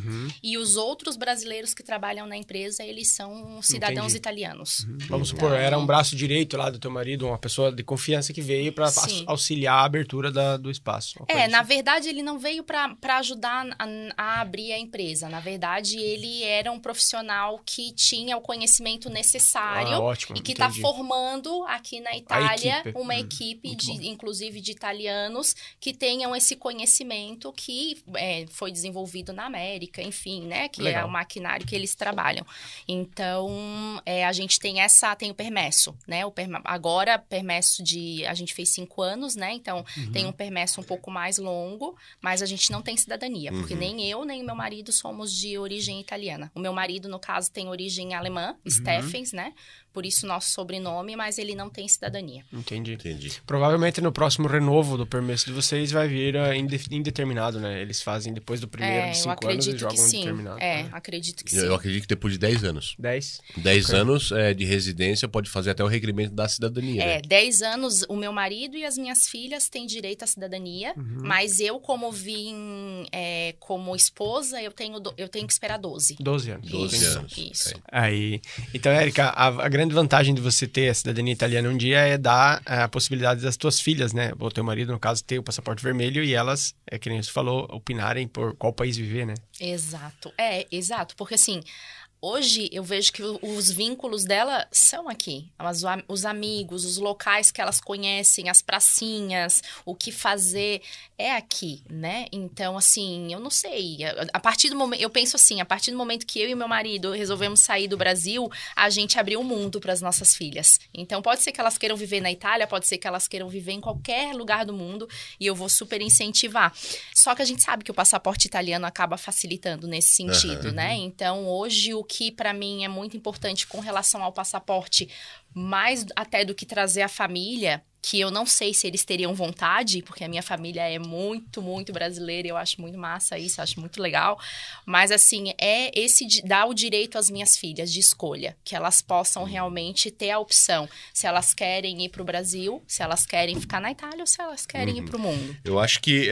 E os outros brasileiros que trabalham na empresa, eles são cidadãos italianos. Vamos supor, era um braço direito lá do teu marido, uma pessoa de confiança que veio para auxiliar a abertura do espaço. Na verdade, ele não veio para ajudar a abrir a empresa. Na verdade, ele era um profissional que tinha o conhecimento necessário e que está formando aqui na Itália uma equipe, inclusive de italianos, que tenham esse conhecimento que foi desenvolvido na América, enfim, né? Que é o maquinário que eles trabalham. Então, a gente tem o permesso, né? Agora, permesso a gente fez 5 anos, né? Então, tem um permesso um pouco mais longo, mas a gente não tem cidadania, porque nem eu, nem meu marido somos de origem italiana. O meu marido, no caso, tem origem alemã, Steffens, né? Por isso nosso sobrenome, mas ele não tem cidadania. Entendi. Provavelmente no próximo renovo do permesso de vocês vai vir indeterminado, né? Eles fazem depois do primeiro de 5 anos e jogam indeterminado. Acredito que sim. Eu acredito que depois de 10 anos. 10 anos de residência pode fazer até o requerimento da cidadania, né? 10 anos, o meu marido e as minhas filhas têm direito à cidadania, mas eu, como vim como esposa, eu tenho que esperar 12. 12 anos. 12 anos. Isso. Aí, então, Érica, a grande vantagem de você ter a cidadania italiana um dia é dar a possibilidade das tuas filhas, né? O teu marido, no caso, ter o passaporte vermelho e elas, que nem você falou, opinarem por qual país viver, né? Exato. Exato. Porque, assim, hoje eu vejo que os vínculos dela são aqui. Os amigos, os locais que elas conhecem, as pracinhas, o que fazer é aqui, né? Então, assim, eu não sei. A partir do momento, eu penso assim, a partir do momento que eu e meu marido resolvemos sair do Brasil, a gente abriu o mundo para as nossas filhas. Então, pode ser que elas queiram viver na Itália, pode ser que elas queiram viver em qualquer lugar do mundo e eu vou super incentivar. Só que a gente sabe que o passaporte italiano acaba facilitando nesse sentido, né? Então, hoje, o que para mim é muito importante com relação ao passaporte, mais até do que trazer a família, que eu não sei se eles teriam vontade, porque a minha família é muito, muito brasileira, eu acho muito massa isso, acho muito legal, mas assim, dar o direito às minhas filhas de escolha, que elas possam realmente ter a opção, se elas querem ir para o Brasil, se elas querem ficar na Itália ou se elas querem ir para o mundo. Eu acho que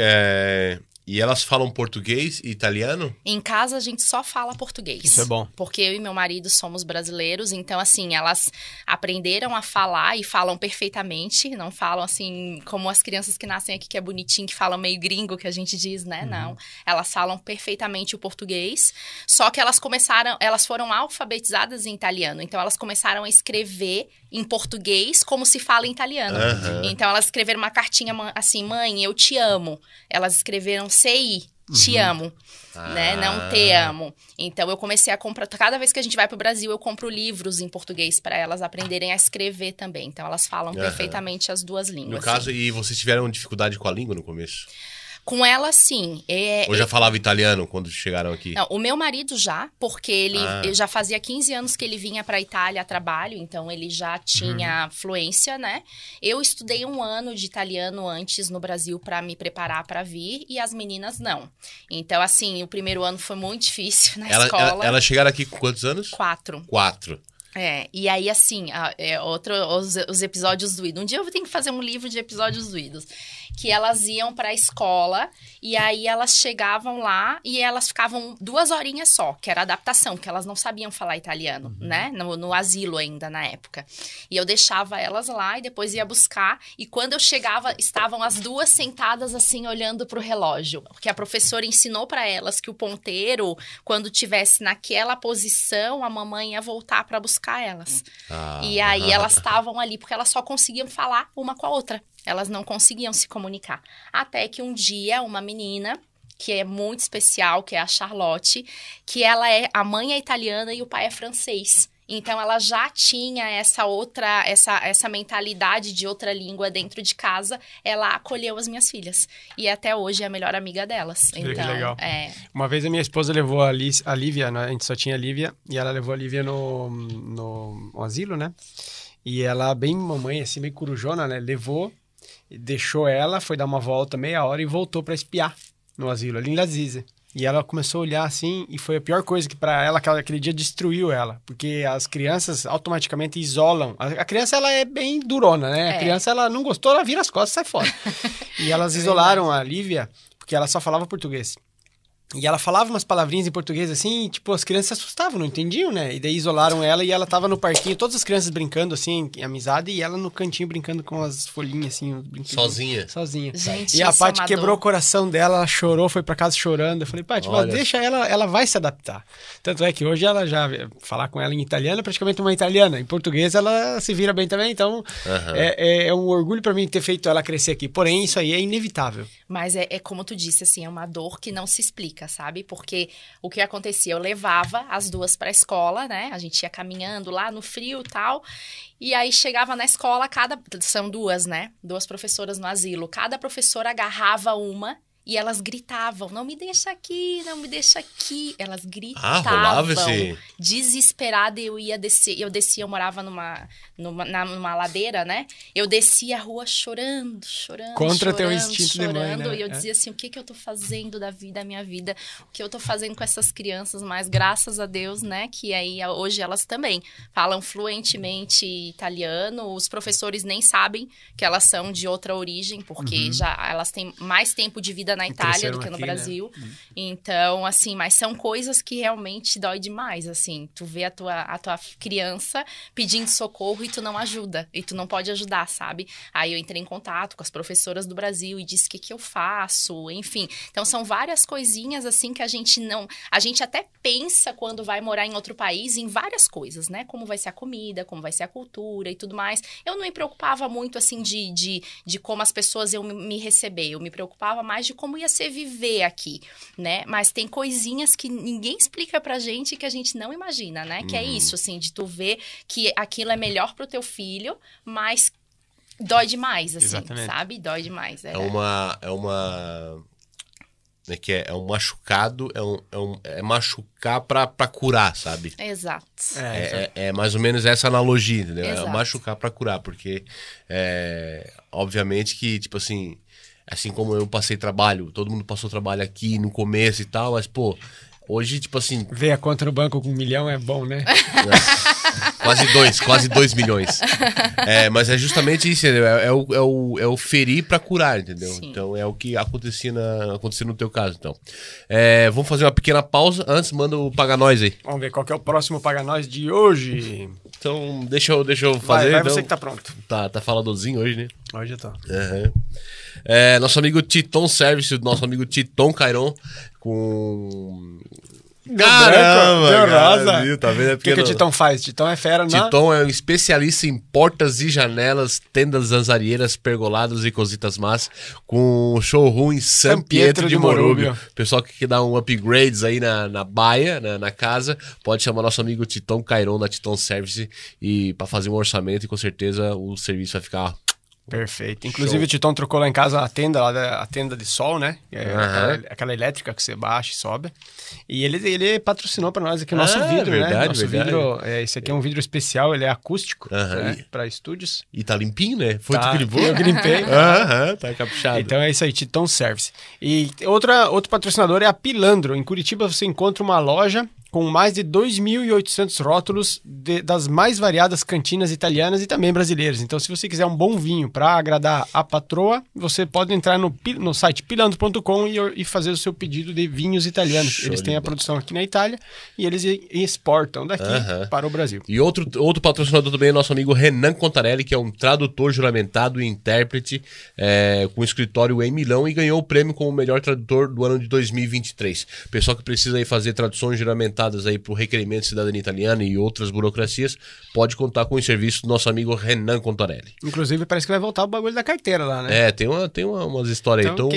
E elas falam português e italiano? Em casa a gente só fala português. Isso é bom. Porque eu e meu marido somos brasileiros, então assim, elas aprenderam a falar e falam perfeitamente, não falam assim como as crianças que nascem aqui que é bonitinho, que falam meio gringo, que a gente diz, né? Não, elas falam perfeitamente o português, só que elas foram alfabetizadas em italiano, então elas começaram a escrever em português como se fala em italiano. Então elas escreveram uma cartinha assim, mãe, eu te amo. Elas escreveram CI, te amo, né? Não te amo. Então, eu comecei a comprar... Cada vez que a gente vai pro Brasil, eu compro livros em português para elas aprenderem a escrever também. Então, elas falam perfeitamente as duas línguas. No caso, e vocês tiveram dificuldade com a língua no começo? Com ela, sim. Ou já falava italiano quando chegaram aqui? Não, o meu marido já, porque ele já fazia 15 anos que ele vinha para a Itália a trabalho, então ele já tinha fluência, né? Eu estudei 1 ano de italiano antes no Brasil para me preparar para vir, e as meninas não. Então, assim, o primeiro ano foi muito difícil na escola. Elas chegaram aqui com quantos anos? 4. 4. E aí, assim, os episódios doídos. Um dia eu tenho que fazer um livro de episódios doídos. Que elas iam pra escola e aí elas chegavam lá e elas ficavam 2 horinhas só, que era adaptação, que elas não sabiam falar italiano, né? No asilo ainda, na época. E eu deixava elas lá e depois ia buscar. E quando eu chegava, estavam as 2 sentadas assim, olhando pro relógio. Porque a professora ensinou pra elas que o ponteiro, quando tivesse naquela posição, a mamãe ia voltar pra buscar elas. E aí elas estavam ali, porque elas só conseguiam falar uma com a outra. Elas não conseguiam se comunicar. Até que um dia, uma menina, que é muito especial, que é a Charlotte, que a mãe é italiana e o pai é francês. Então, ela já tinha essa mentalidade de outra língua dentro de casa. Ela acolheu as minhas filhas. E até hoje é a melhor amiga delas. Então, que legal. Uma vez a minha esposa levou a Lívia, né? A gente só tinha a Lívia, e ela levou a Lívia no asilo, né? E ela, bem mamãe, assim, meio corujona, né? Levou, deixou ela, foi dar uma volta meia hora e voltou para espiar no asilo, ali em Lazize. E ela começou a olhar assim, e foi a pior coisa que para ela, aquele dia destruiu ela. Porque as crianças automaticamente isolam. A criança, ela é bem durona, né? A criança, ela não gostou, ela vira as costas e sai fora. E elas isolaram a Lívia, porque ela só falava português. E ela falava umas palavrinhas em português assim, e, tipo, as crianças se assustavam, não entendiam, né? E daí isolaram ela e ela tava no parquinho, todas as crianças brincando, assim, em amizade, e ela no cantinho brincando com as folhinhas, assim, os brinquedos. Sozinha? Gente, e a Paty quebrou o coração dela, ela chorou, foi pra casa chorando. Eu falei, Paty, mas deixa ela vai se adaptar. Tanto é que hoje ela já, falar com ela em italiano, é praticamente uma italiana. Em português ela se vira bem também, então é um orgulho pra mim ter feito ela crescer aqui. Porém, isso aí é inevitável. Mas é como tu disse, assim, é uma dor que não se explica, sabe? Porque o que acontecia, eu levava as duas pra escola, né? A gente ia caminhando lá no frio e tal. E aí chegava na escola, são duas, né? 2 professoras no asilo. Cada professora agarrava uma e elas gritavam, não me deixa aqui, não me deixa aqui. Elas gritavam, rolava esse... desesperada, eu descia, eu morava numa ladeira, né? Eu descia a rua chorando. Contra teu instinto de mãe, né? E eu dizia assim, o que eu tô fazendo da minha vida? O que eu tô fazendo com essas crianças? Mas graças a Deus, né? Que aí hoje elas também falam fluentemente italiano. Os professores nem sabem que elas são de outra origem, porque já elas têm mais tempo de vida na Itália do que no Brasil. Né? Então, assim, mas são coisas que realmente dói demais, assim. Tu vê a tua criança pedindo socorro e tu não ajuda. E tu não pode ajudar, sabe? Aí eu entrei em contato com as professoras do Brasil e disse o que eu faço, enfim. Então, são várias coisinhas, assim, que a gente não... A gente até pensa quando vai morar em outro país em várias coisas, né? Como vai ser a comida, como vai ser a cultura e tudo mais. Eu não me preocupava muito, assim, de como as pessoas iam me receber. Eu me preocupava mais de como ia ser viver aqui, né? Mas tem coisinhas que ninguém explica pra gente que a gente não imagina, né? Que é isso, assim, de tu ver que aquilo é melhor pro teu filho, mas dói demais, assim, sabe? Dói demais. É um machucado, é machucar pra curar, sabe? Exato. É mais ou menos essa analogia, entendeu? Exato. É machucar pra curar, porque obviamente que, tipo assim como eu passei trabalho, todo mundo passou trabalho aqui no começo e tal, mas, pô, hoje, tipo assim... Ver a conta no banco com 1 milhão é bom, né? Quase 2 milhões. Mas é justamente isso, entendeu? É o ferir pra curar, entendeu? Sim. Então é o que aconteceu no teu caso, então. Vamos fazer uma pequena pausa. Antes, manda o Paga Nós aí. Vamos ver qual que é o próximo Paga Nós de hoje. Então, deixa eu fazer. Vai então. você que tá pronto. Tá faladorzinho hoje, né? Hoje eu tô. Nosso amigo Titon Service, nosso amigo Titon Cairon, com... Caramba, deu rosa. Viu? Tá vendo? O que o Titon faz? Titon é fera, né? Titon é um especialista em portas e janelas, tendas zanzarieiras, pergolados e cositas más, com showroom em San Pietro de Morúbio. Pessoal que quer dar um upgrades aí na baia, na casa, pode chamar nosso amigo Titon Cairon da Titon Service e para fazer um orçamento, e com certeza o serviço vai ficar... Perfeito. Inclusive, show. O Titon trocou lá em casa a tenda de sol, né? Aquela elétrica que você baixa e sobe. E ele patrocinou para nós aqui o nosso vidro, né? Nosso vidro, esse aqui é um vidro especial, ele é acústico, né? Para estúdios. E tá limpinho, né? Foi tu que limpou? Eu que limpei. Tá caprichado. Então é isso aí, Titon Service. E outro patrocinador é a Pilandro. Em Curitiba você encontra uma loja com mais de 2.800 rótulos das mais variadas cantinas italianas e também brasileiras. Então, se você quiser um bom vinho para agradar a patroa, você pode entrar no site pilandro.com e fazer o seu pedido de vinhos italianos. Show, eles têm a produção aqui na Itália e eles exportam daqui para o Brasil. E outro patrocinador também é nosso amigo Renan Contarelli, que é um tradutor juramentado e intérprete com escritório em Milão e ganhou o prêmio como o melhor tradutor do ano de 2023. Pessoal que precisa aí fazer traduções juramentadas aí para o requerimento de cidadania italiana e outras burocracias, pode contar com o serviço do nosso amigo Renan Contarelli. Inclusive, parece que vai voltar o bagulho da carteira lá, né? Tem umas histórias aí. Então,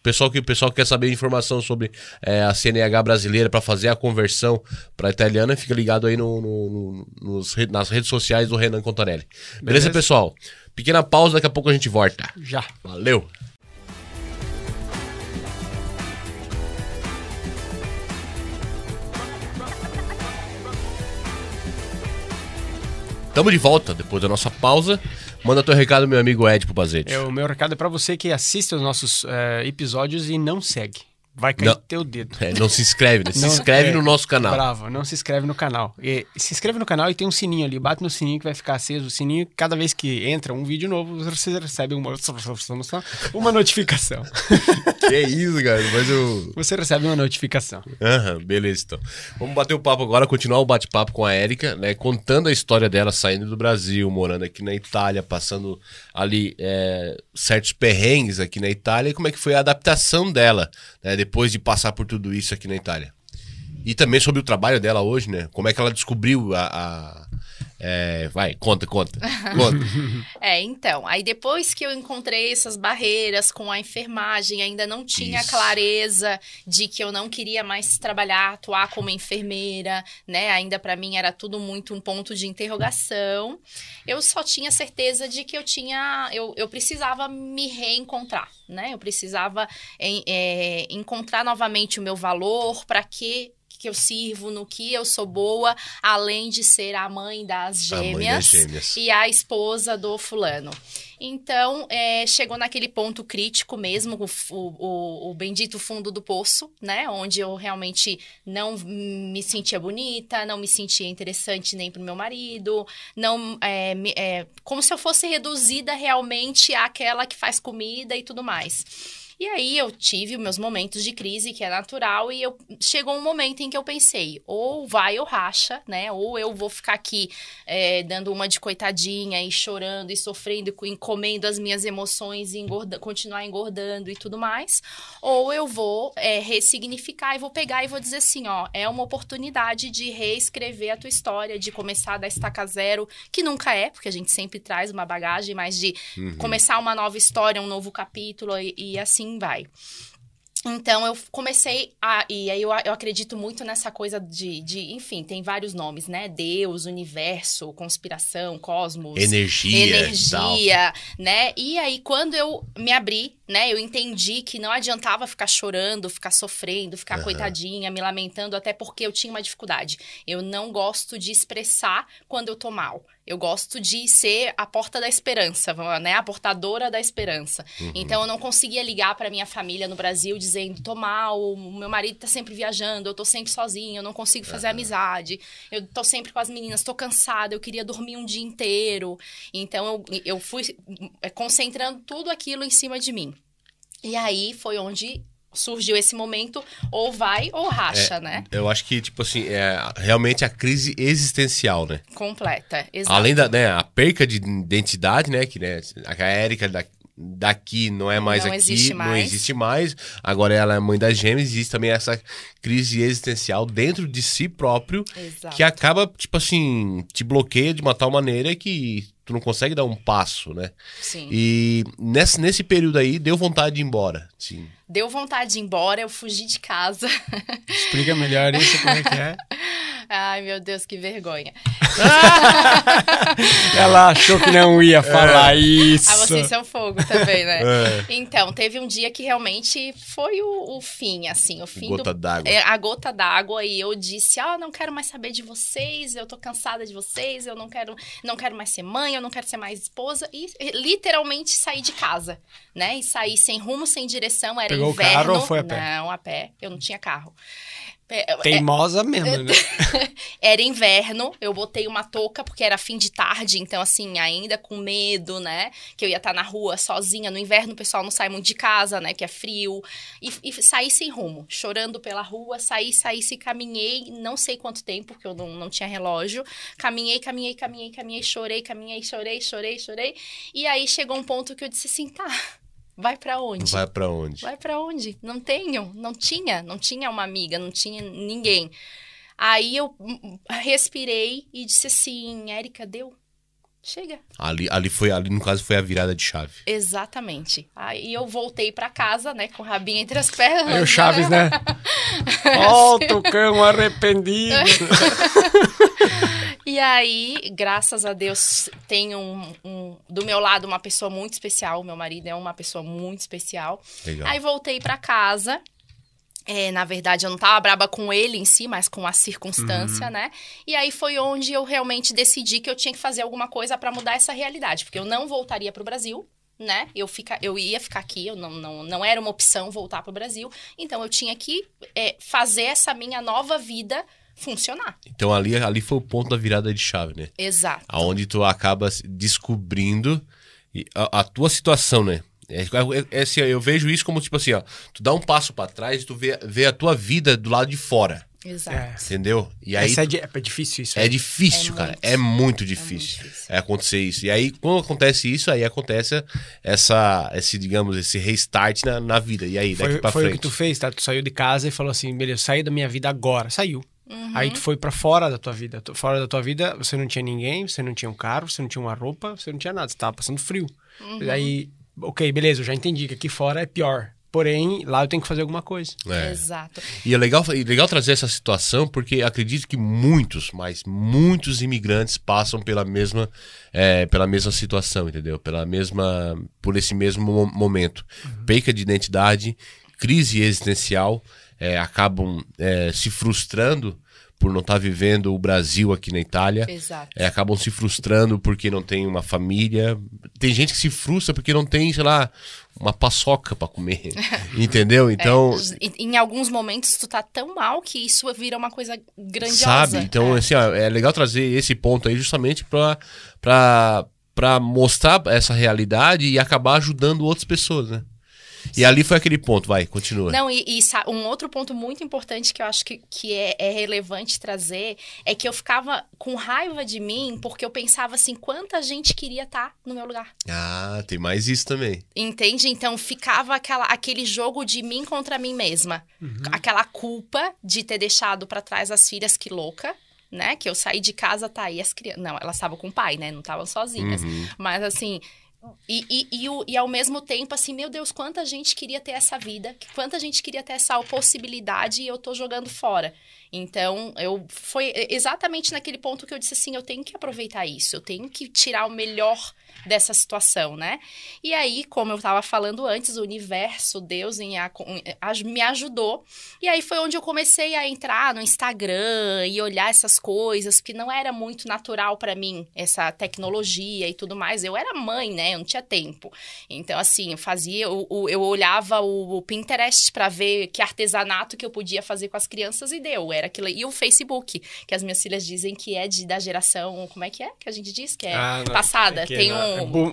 pessoal que quer saber informação sobre a CNH brasileira para fazer a conversão para italiana, fica ligado aí nas redes sociais do Renan Contarelli. Beleza, pessoal? Pequena pausa, daqui a pouco a gente volta. Já. Valeu! Tamo de volta, depois da nossa pausa. Manda teu recado, meu amigo Ed Pubazete. O meu recado é pra você que assiste os nossos episódios e não segue. vai cair teu dedo. Não se inscreve, né? Se inscreve no nosso canal. Bravo, não se inscreve no canal. Se inscreve no canal e tem um sininho ali. Bate no sininho que vai ficar aceso o sininho. Cada vez que entra um vídeo novo, você recebe uma notificação. Que isso, cara. Mas Você recebe uma notificação. Beleza, então. Vamos bater o papo agora, continuar o bate-papo com a Érica, né? Contando a história dela, saindo do Brasil, morando aqui na Itália, passando ali certos perrengues aqui na Itália. E como é que foi a adaptação dela, né? Depois de passar por tudo isso aqui na Itália. E também sobre o trabalho dela hoje, né? Como é que ela descobriu vai, conta. Então, aí depois que eu encontrei essas barreiras com a enfermagem, ainda não tinha clareza de que eu não queria mais atuar como enfermeira, né? Ainda para mim era tudo muito um ponto de interrogação. Eu só tinha certeza de que eu precisava me reencontrar, né? Eu precisava encontrar novamente o meu valor, para que eu sirvo, no que eu sou boa, além de ser a mãe das gêmeas e a esposa do fulano. Então, chegou naquele ponto crítico mesmo, o bendito fundo do poço, né? Onde eu realmente não me sentia bonita, não me sentia interessante nem pro meu marido, como se eu fosse reduzida realmente àquela que faz comida e tudo mais. E aí eu tive meus momentos de crise, que é natural, e chegou um momento em que eu pensei, ou vai ou racha, né? Ou eu vou ficar aqui dando uma de coitadinha e chorando e sofrendo, comendo as minhas emoções e continuar engordando e tudo mais, ou eu vou ressignificar e vou pegar e vou dizer assim, ó, é uma oportunidade de reescrever a tua história, de começar da estaca zero, que nunca porque a gente sempre traz uma bagagem, mas de começar uma nova história, um novo capítulo e assim vai. Então, eu comecei e aí eu acredito muito nessa coisa enfim, tem vários nomes, né? Deus, universo, conspiração, cosmos. Energia, né? E aí, quando eu me abri, né? Eu entendi que não adiantava ficar chorando, ficar sofrendo, ficar coitadinha, me lamentando, até porque eu tinha uma dificuldade. Eu não gosto de expressar quando eu tô mal. Eu gosto de ser a porta da esperança, né? A portadora da esperança. Então, eu não conseguia ligar para minha família no Brasil dizendo, tô mal, o meu marido tá sempre viajando, eu tô sempre sozinha, eu não consigo fazer amizade, eu tô sempre com as meninas, tô cansada, eu queria dormir um dia inteiro. Então, eu fui concentrando tudo aquilo em cima de mim. E aí, foi onde surgiu esse momento, ou vai ou racha, né? Eu acho que, tipo assim, realmente a crise existencial, né? Completa, exato. Além da a perca de identidade, né? Que a Érica daqui não é mais aqui, não existe mais. Agora ela é mãe das gêmeas, existe também essa crise existencial dentro de si próprio, que acaba, tipo assim, te bloqueia de uma tal maneira que tu não consegue dar um passo, né? Sim. E nesse período aí, deu vontade de ir embora, sim. Deu vontade de ir embora, eu fugi de casa. Explica melhor isso, como é que é? Ai, meu Deus, que vergonha. Ela achou que não ia falar isso. Vocês são fogo também, né? Então, teve um dia que realmente foi o fim, assim. O fim gota d'água. A gota d'água. E eu disse, não quero mais saber de vocês, eu tô cansada de vocês, eu não quero mais ser mãe, eu não quero ser mais esposa. E literalmente saí de casa, né? E saí sem rumo, sem direção, era Pegou inverno. O carro ou foi a pé? Não, a pé. Eu não tinha carro. Teimosa mesmo, né? Era inverno, eu botei uma touca porque era fim de tarde, então assim, ainda com medo, né? Que eu ia estar na rua sozinha. No inverno o pessoal não sai muito de casa, né? Que é frio. E saí sem rumo, chorando pela rua, saí, caminhei, não sei quanto tempo, porque eu não tinha relógio. Caminhei, chorei. E aí chegou um ponto que eu disse assim, tá... Vai pra onde? Vai pra onde? Vai pra onde? Não tinha uma amiga, não tinha ninguém. Aí eu respirei e disse assim, Érica, deu? Chega. Ali no caso foi a virada de chave. Exatamente. Aí eu voltei pra casa, né, com o rabinho entre as pernas. Aí o Chaves, né? Volta o cão arrependido. E aí, graças a Deus, tenho do meu lado uma pessoa muito especial. Meu marido é uma pessoa muito especial. Legal. Aí voltei pra casa. Na verdade, eu não tava braba com ele em si, mas com a circunstância, né? E aí foi onde eu realmente decidi que eu tinha que fazer alguma coisa pra mudar essa realidade. Porque eu não voltaria pro Brasil, né? Eu ia ficar aqui, não era uma opção voltar para o Brasil. Então, eu tinha que fazer essa minha nova vida funcionar. Então, ali foi o ponto da virada de chave, né? Exato. Onde tu acaba descobrindo a tua situação, né? Assim, eu vejo isso como, tipo assim, ó, tu dá um passo pra trás e tu vê a tua vida do lado de fora. Exato. Entendeu? E aí é difícil isso. É difícil, cara. É muito difícil. Acontecer isso. E aí, quando acontece isso, aí acontece esse restart na vida. E aí, daqui pra frente. Foi o que tu fez, tá? Tu saiu de casa e falou assim, beleza, saí da minha vida agora. Saiu. Aí tu foi pra fora da tua vida. Fora da tua vida, você não tinha ninguém, você não tinha um carro, você não tinha uma roupa, você não tinha nada. Você tava passando frio. Aí, ok, beleza, eu já entendi que aqui fora é pior. Porém, lá eu tenho que fazer alguma coisa. Exato. E é legal trazer essa situação, porque acredito que muitos imigrantes passam pela mesma situação, entendeu? Por esse mesmo momento. Perca de identidade, crise existencial, acabam se frustrando por não estar vivendo o Brasil aqui na Itália. Exato. Acabam se frustrando porque não tem uma família. Tem gente que se frustra porque não tem, sei lá, uma paçoca pra comer. Entendeu? Então... em alguns momentos tu tá tão mal que isso vira uma coisa grandiosa. Sabe? Então, assim, ó, é legal trazer esse ponto aí justamente pra mostrar essa realidade e acabar ajudando outras pessoas, né? E ali foi aquele ponto, vai, continua. Não, um outro ponto muito importante que eu acho que é relevante trazer é que eu ficava com raiva de mim porque eu pensava assim, quanta gente queria estar no meu lugar. Ah, tem mais isso também. Entende? Então ficava aquele jogo de mim contra mim mesma. Aquela culpa de ter deixado pra trás as filhas, que louca. Né? Que eu saí de casa, tá aí as crianças... Não, elas estavam com o pai, né? Não estavam sozinhas. Mas assim... E ao mesmo tempo, assim, meu Deus, quanta gente queria ter essa vida, quanta gente queria ter essa possibilidade e eu tô jogando fora. Então, foi exatamente naquele ponto que eu disse assim, eu tenho que aproveitar isso, eu tenho que tirar o melhor dessa situação, né? E aí, como eu tava falando antes, o universo, Deus me ajudou. E aí foi onde eu comecei a entrar no Instagram e olhar essas coisas, que não era muito natural pra mim, essa tecnologia e tudo mais. Eu era mãe, né? Eu não tinha tempo. Então, assim, eu olhava o Pinterest pra ver que artesanato que eu podia fazer com as crianças e deu. Era aquilo. E o Facebook, que as minhas filhas dizem que é da geração... Como é que a gente diz? Que é passada. Tem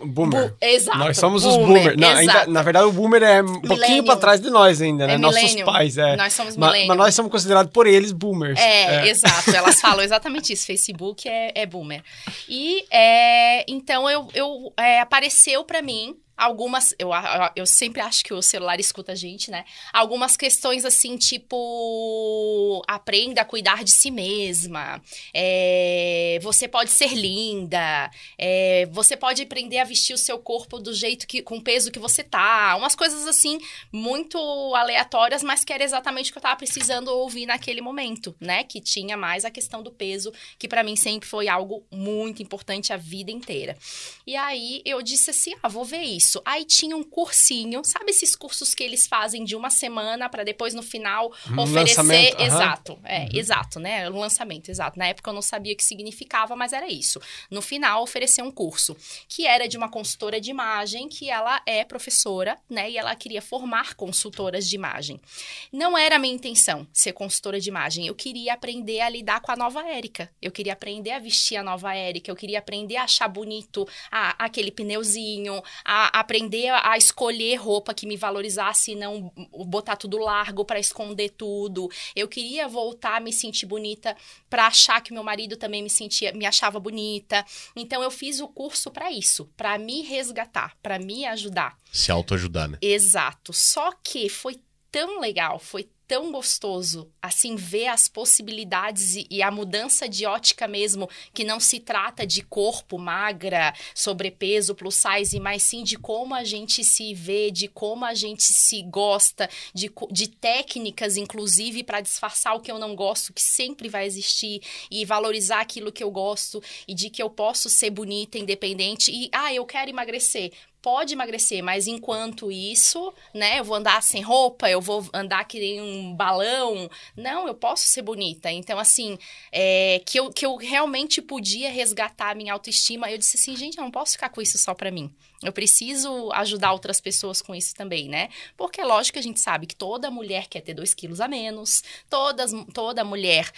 boomer. Exato. Nós somos os boomer. Não, ainda, na verdade, o boomer é um pouquinho pra trás de nós ainda, né? Nossos pais. Nós somos millennium. Mas nós somos considerados por eles boomers. Exato. Elas falam exatamente isso. Facebook é boomer. E então apareceu pra mim algumas... Eu sempre acho que o celular escuta a gente, né? Algumas questões assim, tipo... Aprenda a cuidar de si mesma. Você pode ser linda. Você pode aprender a vestir o seu corpo do jeito com o peso que você tá. Umas coisas assim, muito aleatórias, mas que era exatamente o que eu tava precisando ouvir naquele momento, né? Que tinha mais a questão do peso, que pra mim sempre foi algo muito importante a vida inteira. E aí, eu disse assim, vou ver isso. Aí tinha um cursinho, sabe esses cursos que eles fazem de uma semana para depois no final oferecer... Exato, exato, né? O lançamento, exato. Na época eu não sabia o que significava, mas era isso. No final, oferecer um curso, que era de uma consultora de imagem, que ela é professora, né? E ela queria formar consultoras de imagem. Não era a minha intenção ser consultora de imagem. Eu queria aprender a lidar com a nova Érica. Eu queria aprender a vestir a nova Érica. Eu queria aprender a achar bonito aquele pneuzinho, a aprender a escolher roupa que me valorizasse e não botar tudo largo para esconder tudo. Eu queria voltar a me sentir bonita para achar que meu marido também me achava bonita. Então, eu fiz o curso para isso, para me resgatar, para me ajudar. Se autoajudar, né? Exato. Só que foi tão legal, foi tão gostoso, assim, ver as possibilidades e a mudança de ótica mesmo, que não se trata de corpo, magra, sobrepeso, plus size, mas sim de como a gente se vê, de como a gente se gosta, de técnicas, inclusive, para disfarçar o que eu não gosto, que sempre vai existir, e valorizar aquilo que eu gosto, e de que eu posso ser bonita, independente, e, eu quero emagrecer. Pode emagrecer, mas enquanto isso, né, eu vou andar sem roupa, eu vou andar que nem um balão. Não, eu posso ser bonita. Então, assim, que eu realmente podia resgatar a minha autoestima. Eu disse assim, gente, eu não posso ficar com isso só pra mim. Eu preciso ajudar outras pessoas com isso também, né? Porque é lógico que a gente sabe que toda mulher quer ter 2 quilos a menos, toda mulher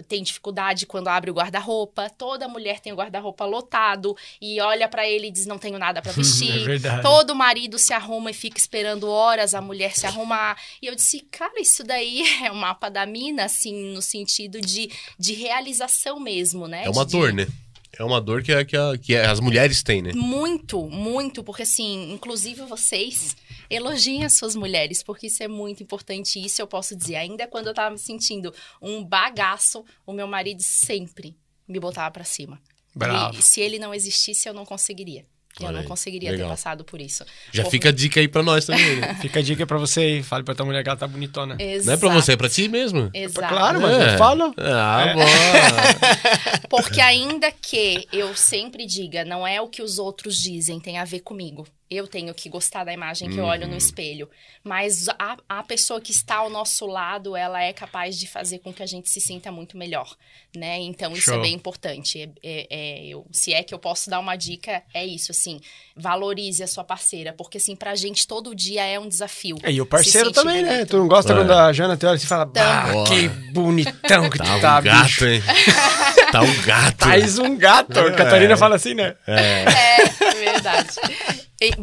tem dificuldade quando abre o guarda-roupa, toda mulher tem o guarda-roupa lotado e olha pra ele e diz não tenho nada pra vestir. É verdade. Todo marido se arruma e fica esperando horas a mulher se arrumar. E eu disse, cara, isso daí é o mapa da mina, assim, no sentido de realização mesmo, né? É uma dor, né? É uma dor que as mulheres têm, né? Muito, muito, porque assim, inclusive vocês elogiem as suas mulheres, porque isso é muito importante. Isso eu posso dizer, ainda quando eu tava me sentindo um bagaço, o meu marido sempre me botava pra cima. Bravo. E se ele não existisse, eu não conseguiria. Eu não conseguiria ter passado por isso. Já fica a dica aí pra nós também, né? Fica a dica pra você aí. Fale pra tua mulher que ela tá bonitona. Exato. Não é pra você, é pra ti mesmo. Exato. Claro, mas eu falo. Bom. Porque ainda que eu sempre diga, não é o que os outros dizem, tem a ver comigo. Eu tenho que gostar da imagem que eu olho no espelho. Mas a pessoa que está ao nosso lado, ela é capaz de fazer com que a gente se sinta muito melhor, né? Então, isso é bem importante. Se é que eu posso dar uma dica, é isso, assim. Valorize a sua parceira. Porque, assim, pra gente, todo dia é um desafio. E o parceiro também, bonito, né? Tu não gosta quando a Jana te olha e fala, que bonitão que tu tá, um gato, bicho. hein? Tá um gato. Tais um gato. A Catarina fala assim, né? É verdade.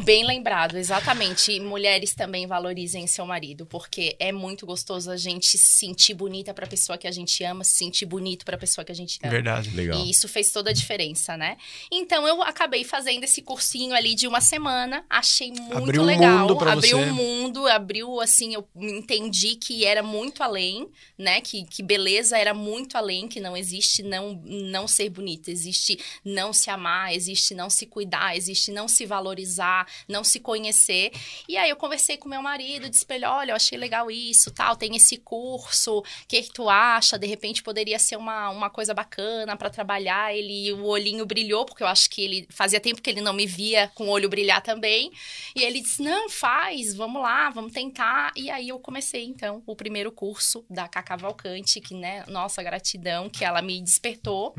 Bem lembrado, exatamente. Mulheres também valorizem seu marido, porque é muito gostoso a gente se sentir bonita pra pessoa que a gente ama, se sentir bonito pra pessoa que a gente ama. Verdade. Legal. E isso fez toda a diferença, né? Então, eu acabei fazendo esse cursinho ali de 1 semana, achei muito abriu legal. Mundo pra abriu você. um mundo, abriu, assim, eu entendi que era muito além, né? Que beleza era muito além, que não existe não ser bonita, existe não se amar, existe não se cuidar, existe não se valorizar, não se conhecer. E aí eu conversei com meu marido, disse pra ele, olha, eu achei legal isso, tal, tem esse curso, o que tu acha? De repente poderia ser uma coisa bacana pra trabalhar. O olhinho brilhou, porque eu acho que ele fazia tempo que ele não me via com o olho brilhar também. E ele disse, não, faz, vamos lá, vamos tentar. E aí eu comecei, então, o primeiro curso da Cacá Cavalcante, que, né, nossa, gratidão, que ela me despertou.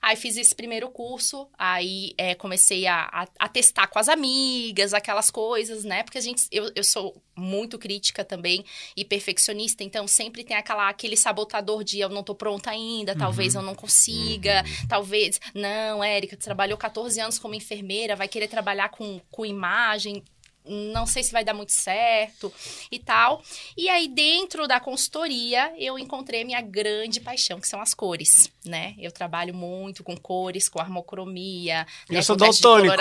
Aí fiz esse primeiro curso, aí comecei a testar com as amigas, aquelas coisas, né? Porque eu sou muito crítica também e perfeccionista, então sempre tem aquele sabotador de eu não tô pronta ainda, talvez eu não consiga, talvez... Não, Érica, tu trabalhou 14 anos como enfermeira, vai querer trabalhar com imagem... Não sei se vai dar muito certo e tal. E aí, dentro da consultoria, eu encontrei minha grande paixão, que são as cores, né? Eu trabalho muito com cores, com armocromia. Eu sou daltônico.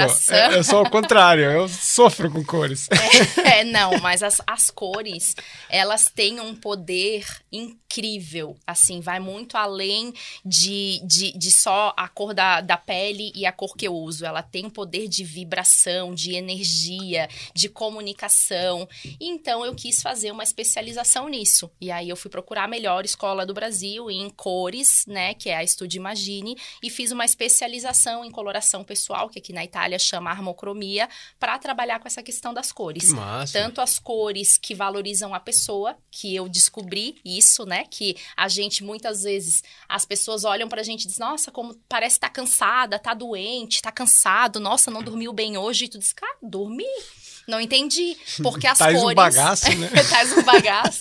Eu sou ao contrário, eu sofro com cores. Não, mas as cores, elas têm um poder incrível, assim, vai muito além de só a cor da pele e a cor que eu uso. Ela tem um poder de vibração, de energia, de comunicação. Então, eu quis fazer uma especialização nisso. E aí, eu fui procurar a melhor escola do Brasil em cores, né, que é a Estúdio Imagine, e fiz uma especialização em coloração pessoal, que aqui na Itália chama armocromia, para trabalhar com essa questão das cores. Que massa. Tanto as cores que valorizam a pessoa, que eu descobri isso, né, que a gente, muitas vezes, as pessoas olham pra gente e dizem, nossa, como parece tá cansada, tá doente, tá cansado, nossa, não dormiu bem hoje, e tu diz, cara, dormi. Não entendi, porque as cores... um bagaço, né? Tais um bagaço.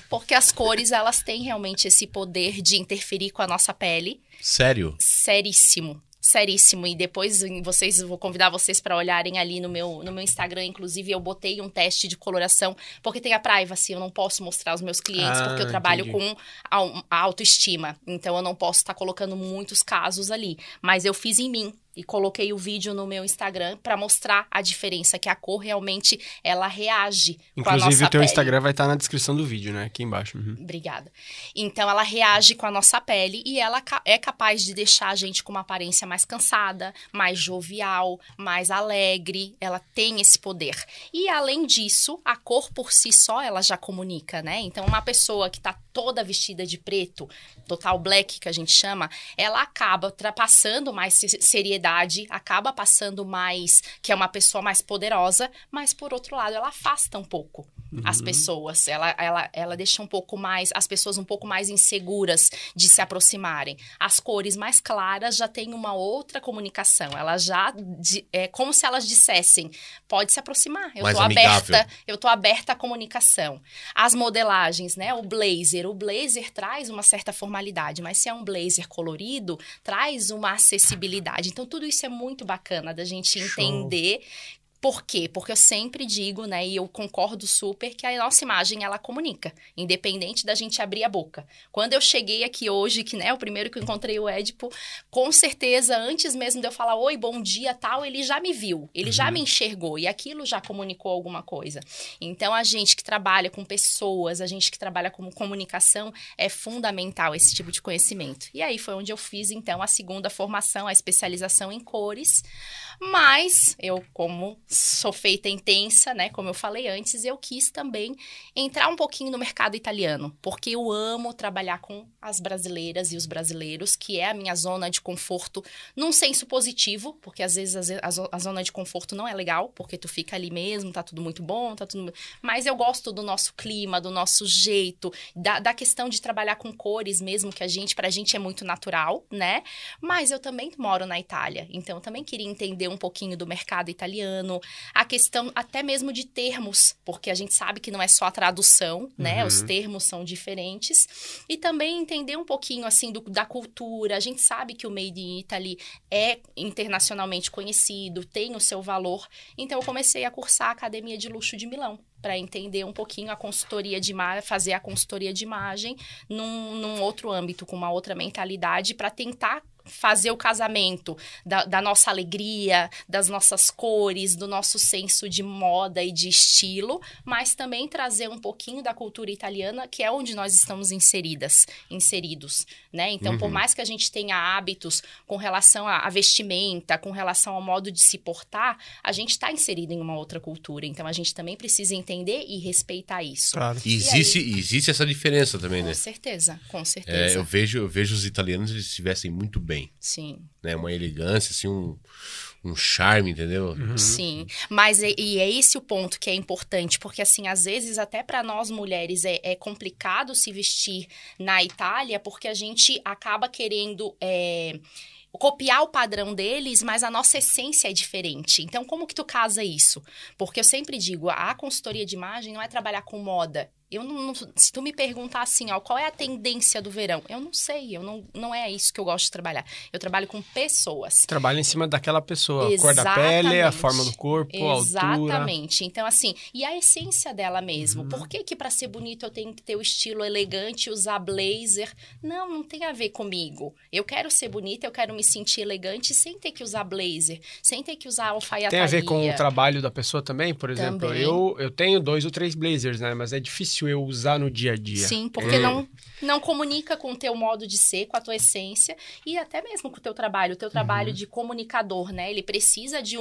Porque as cores, elas têm realmente esse poder de interferir com a nossa pele. Sério? Seríssimo. Seríssimo. E depois vou convidar vocês para olharem ali no meu Instagram. Inclusive, eu botei um teste de coloração, porque tem a privacy. Eu não posso mostrar aos meus clientes, porque eu trabalho com a autoestima. Então, eu não posso estar colocando muitos casos ali. Mas eu fiz em mim. E coloquei o vídeo no meu Instagram para mostrar a diferença, que a cor realmente, ela reage com a nossa pele. Inclusive, o teu Instagram vai estar na descrição do vídeo, né? Aqui embaixo. Obrigada. Então, ela reage com a nossa pele e ela é capaz de deixar a gente com uma aparência mais cansada, mais jovial, mais alegre. Ela tem esse poder. E, além disso, a cor por si só, ela já comunica, né? Então, uma pessoa que tá toda vestida de preto, total black, que a gente chama, ela acaba passando mais seriedade, acaba passando mais, que é uma pessoa mais poderosa, mas por outro lado ela afasta um pouco, as pessoas. Ela deixa um pouco mais, as pessoas um pouco mais inseguras de se aproximarem. As cores mais claras já têm uma outra comunicação. Elas já, é como se elas dissessem, pode se aproximar, eu tô aberta à comunicação. As modelagens, né? O blazer traz uma certa formalidade, mas se é um blazer colorido, traz uma acessibilidade. Então, tudo isso é muito bacana da gente entender. Por quê? Porque eu sempre digo, né, e eu concordo super, que a nossa imagem, ela comunica, independente da gente abrir a boca. Quando eu cheguei aqui hoje, que, né, o primeiro que eu encontrei o Édipo, com certeza, antes mesmo de eu falar, oi, bom dia, tal, ele já me viu, ele já me enxergou, e aquilo já comunicou alguma coisa. Então, a gente que trabalha com pessoas, a gente que trabalha com comunicação, é fundamental esse tipo de conhecimento. E aí foi onde eu fiz, então, a segunda formação, a especialização em cores, mas eu, como sou feita intensa, né? Como eu falei antes, eu quis também entrar um pouquinho no mercado italiano, porque eu amo trabalhar com as brasileiras e os brasileiros, que é a minha zona de conforto, num senso positivo, porque às vezes a zona de conforto não é legal, porque tu fica ali mesmo, tá tudo muito bom, tá tudo... Mas eu gosto do nosso clima, do nosso jeito, da questão de trabalhar com cores mesmo, que pra gente é muito natural, né? Mas eu também moro na Itália, então eu também queria entender um pouquinho do mercado italiano, a questão até mesmo de termos, porque a gente sabe que não é só a tradução, né? Os termos são diferentes. E também entender um pouquinho, assim, da cultura. A gente sabe que o Made in Italy é internacionalmente conhecido, tem o seu valor. Então, eu comecei a cursar a Academia de Luxo de Milão, para entender um pouquinho a consultoria de imagem, fazer a consultoria de imagem num outro âmbito, com uma outra mentalidade, para tentar fazer o casamento da nossa alegria, das nossas cores, do nosso senso de moda e de estilo, mas também trazer um pouquinho da cultura italiana, que é onde nós estamos inseridos, né? Então, por mais que a gente tenha hábitos com relação à vestimenta, com relação ao modo de se portar, a gente está inserido em uma outra cultura. Então, a gente também precisa entender e respeitar isso. Claro. Existe essa diferença também, né? Com certeza. Eu vejo os italianos, eles se vestem muito bem. Sim. Né? Uma elegância, assim, um charme, entendeu? Sim, mas é esse o ponto que é importante, porque assim, às vezes até para nós mulheres é complicado se vestir na Itália, porque a gente acaba querendo... copiar o padrão deles, mas a nossa essência é diferente. Então, como que tu casa isso? Porque eu sempre digo, a consultoria de imagem não é trabalhar com moda. Se tu me perguntar assim, qual é a tendência do verão? Eu não sei, não é isso que eu gosto de trabalhar. Eu trabalho com pessoas. Trabalha em cima daquela pessoa, a cor da pele, a forma do corpo, a altura. Exatamente. Então, assim, e a essência dela mesmo. Por que para ser bonito eu tenho que ter o estilo elegante, usar blazer? Não tem a ver comigo. Eu quero ser bonita, eu quero me sentir elegante sem ter que usar blazer, sem ter que usar alfaiataria. Tem a ver com o trabalho da pessoa também? Por exemplo, também. Eu tenho 2 ou 3 blazers, né? Mas é difícil eu usar no dia a dia. Sim, porque não comunica com o teu modo de ser, com a tua essência e até mesmo com o teu trabalho. O teu trabalho de comunicador, né? Ele precisa de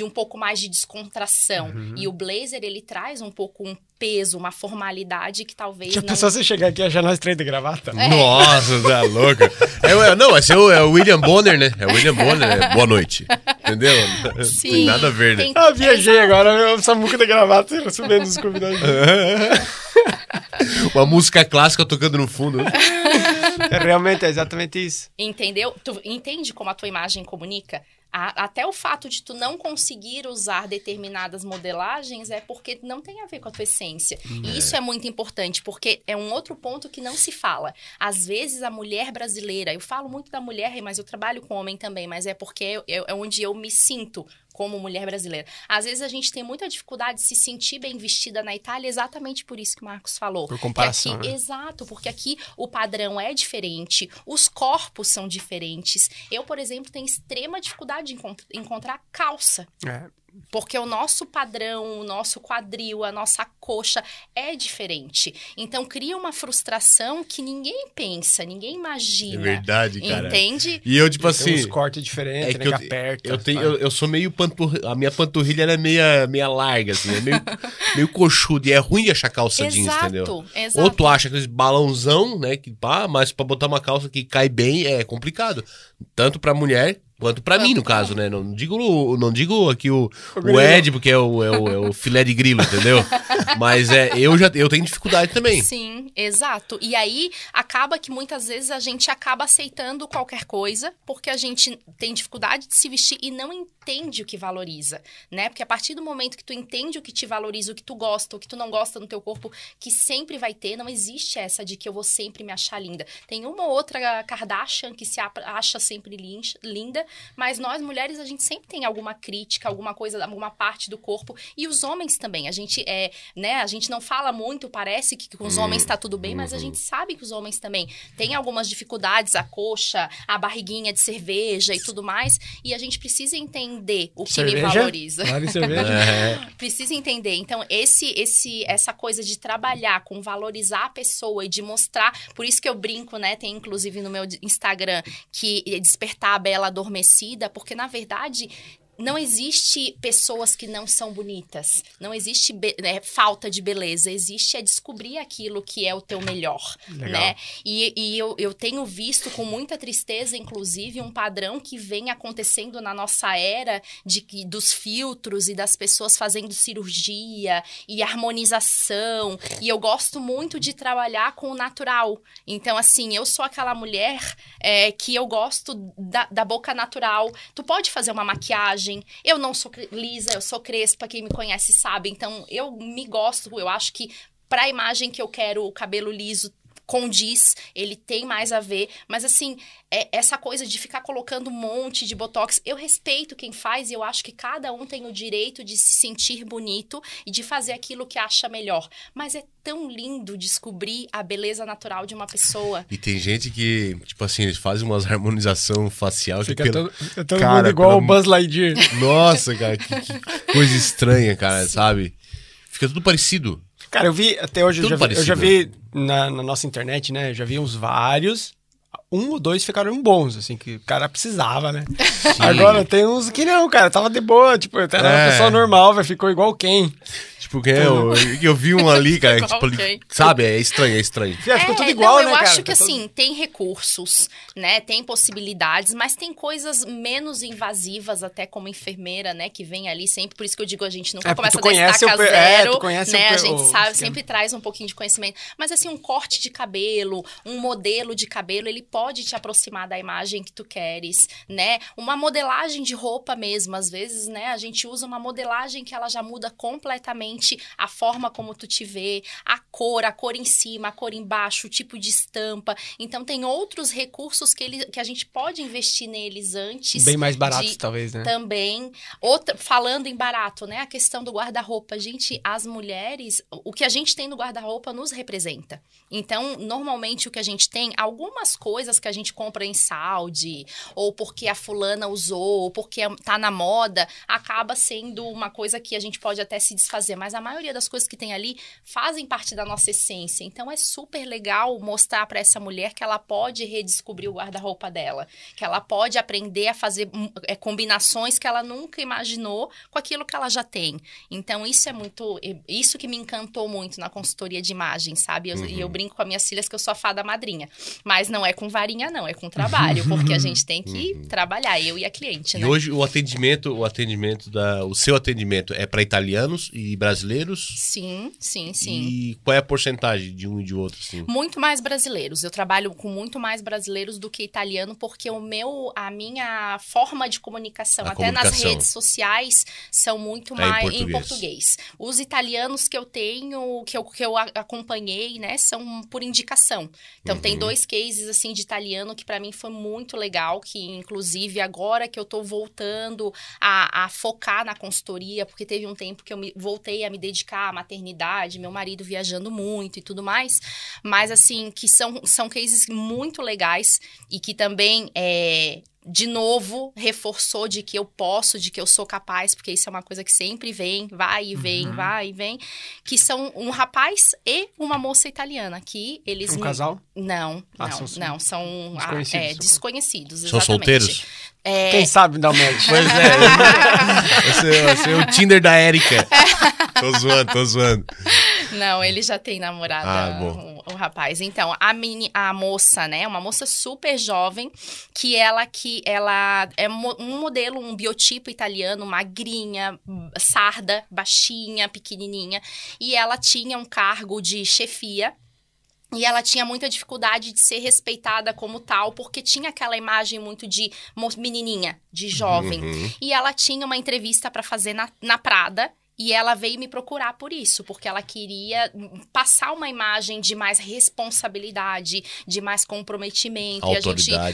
um pouco mais de descontração. E o blazer, ele traz um pouco um peso, uma formalidade que talvez já pensou você chegar aqui e achar nós 3 de gravata? Nossa, tá louca. Esse é o William Bonner, né? É o William Bonner, boa noite. Entendeu? Sim. Tem nada a ver, né? Viajei agora, eu Samuca de gravata recebendo os convidados. Uma música clássica tocando no fundo. Realmente, é exatamente isso. Entendeu? Tu entende como a tua imagem comunica? Até o fato de tu não conseguir usar determinadas modelagens é porque não tem a ver com a tua essência. E isso é muito importante, porque é um outro ponto que não se fala. Às vezes, a mulher brasileira... Eu falo muito da mulher, mas eu trabalho com homem também, mas é porque é onde eu me sinto como mulher brasileira. Às vezes, a gente tem muita dificuldade de se sentir bem vestida na Itália, exatamente por isso que o Marcos falou. Por comparação, aqui, né? Exato, porque aqui o padrão é diferente, os corpos são diferentes. Eu, por exemplo, tenho extrema dificuldade de encontrar calça. Porque o nosso padrão, o nosso quadril, a nossa coxa é diferente. Então, cria uma frustração que ninguém pensa, ninguém imagina. É verdade, cara. Entende? E eu, tipo assim... Tem uns cortes diferentes, né, que aperta. Eu sou meio a minha panturrilha ela é meia larga, assim, é meio coxuda. E é ruim de achar calça jeans, entendeu? Exato. Ou tu acha aqueles balãozão, né, mas pra botar uma calça que cai bem é complicado. Tanto pra mulher Quanto pra mim, no caso, né? Não digo aqui o Ed, porque é o filé de grilo, entendeu? Mas eu tenho dificuldade também. Sim, exato. E aí, acaba que muitas vezes a gente acaba aceitando qualquer coisa, porque a gente tem dificuldade de se vestir e não entende o que valoriza, né? Porque a partir do momento que tu entende o que te valoriza, o que tu gosta, o que tu não gosta no teu corpo, que sempre vai ter, não existe essa de que eu vou sempre me achar linda. Tem uma ou outra Kardashian que se acha sempre linda, mas nós, mulheres, a gente sempre tem alguma crítica, alguma coisa, alguma parte do corpo. E os homens também. A gente a gente não fala muito, parece que com os homens tá tudo bem, mas a gente sabe que os homens também têm algumas dificuldades, a coxa, a barriguinha de cerveja e tudo mais. E a gente precisa entender o que me valoriza. Claro, cerveja. Precisa entender. Então, essa coisa de trabalhar com valorizar a pessoa e de mostrar... Por isso que eu brinco, né? Tem, inclusive, no meu Instagram, que despertar a bela adormecida, porque, na verdade... Não existe pessoas que não são bonitas. Não existe falta de beleza. Existe descobrir aquilo que é o teu melhor, né? E eu tenho visto com muita tristeza, inclusive, um padrão que vem acontecendo na nossa era dos filtros e das pessoas fazendo cirurgia e harmonização. E eu gosto muito de trabalhar com o natural. Então, assim, eu sou aquela mulher que eu gosto da boca natural. Tu pode fazer uma maquiagem. Eu não sou lisa, eu sou crespa, quem me conhece sabe. Então, eu me gosto, eu acho que pra imagem que eu quero, o cabelo liso condiz, ele tem mais a ver. Mas, assim, essa coisa de ficar colocando um monte de botox, eu respeito quem faz e eu acho que cada um tem o direito de se sentir bonito e de fazer aquilo que acha melhor. Mas é tão lindo descobrir a beleza natural de uma pessoa. E tem gente que, tipo assim, eles fazem umas harmonização facial. Fica todo mundo igual o Buzz Lightyear. Nossa, cara, que coisa estranha, cara, sabe? Fica tudo parecido. Cara, eu vi, até hoje, eu já vi na nossa internet, né? Eu já vi uns vários. Um ou dois ficaram bons, assim, que o cara precisava, né? Sim. Agora tem uns que não, cara, tava de boa, tipo, era uma pessoa normal, velho, ficou igual quem? Tipo, eu vi um ali, cara, tipo, sabe, é estranho. Ficou tudo igual, né, cara? Eu acho que, assim, tem recursos, né, tem possibilidades, mas tem coisas menos invasivas, até como enfermeira, né, que vem ali sempre, por isso que eu digo, a gente nunca começa a destacar zero, né, a gente sabe, sempre traz um pouquinho de conhecimento, mas, assim, um corte de cabelo, um modelo de cabelo, ele pode te aproximar da imagem que tu queres, né, uma modelagem de roupa mesmo, às vezes, né, a gente usa uma modelagem que ela já muda completamente a forma como tu te vê, a cor em cima, a cor embaixo, o tipo de estampa. Então, tem outros recursos que a gente pode investir neles antes. Bem mais baratos, talvez, né? Também. Falando em barato, né? A questão do guarda-roupa. Gente, as mulheres, o que a gente tem no guarda-roupa nos representa. Então, normalmente, o que a gente tem, algumas coisas que a gente compra em Saudi, ou porque a fulana usou, ou porque tá na moda, acaba sendo uma coisa que a gente pode até se desfazer, mas a maioria das coisas que tem ali fazem parte da nossa essência. Então, é super legal mostrar para essa mulher que ela pode redescobrir o guarda-roupa dela, que ela pode aprender a fazer combinações que ela nunca imaginou com aquilo que ela já tem. Então, isso que me encantou muito na consultoria de imagem, sabe? E eu brinco com as minhas filhas que eu sou a fada madrinha. Mas não é com varinha, não, é com trabalho, porque a gente tem que trabalhar, eu e a cliente, né? E hoje o seu atendimento é para italianos e brasileiros? Sim. E qual é a porcentagem de um e de outro, assim? Muito mais brasileiros. Eu trabalho com muito mais brasileiros do que italiano, porque a minha forma de comunicação, nas redes sociais, são muito mais em português. Os italianos que eu tenho, que eu acompanhei, né, são por indicação. Então, tem 2 cases, assim, de italiano que para mim foi muito legal, que inclusive agora que eu tô voltando a focar na consultoria, porque teve um tempo que eu voltei a me dedicar à maternidade, meu marido viajando muito e tudo mais, mas assim, que são cases muito legais e que também de novo, reforçou de que eu posso, de que eu sou capaz, porque isso é uma coisa que sempre vai e vem, que são um rapaz e uma moça italiana, que eles... Um casal? Não, são desconhecidos, exatamente. São solteiros? Quem sabe dá um match. Pois é, esse é o Tinder da Érica. Tô zoando. Não, ele já tem namorada, o rapaz. Então, a moça, né? Uma moça super jovem, que ela é um modelo, um biotipo italiano, magrinha, sarda, baixinha, pequenininha. E ela tinha um cargo de chefia. E ela tinha muita dificuldade de ser respeitada como tal, porque tinha aquela imagem muito de menininha, de jovem. E ela tinha uma entrevista para fazer na Prada. E ela veio me procurar por isso, porque ela queria passar uma imagem de mais responsabilidade, de mais comprometimento.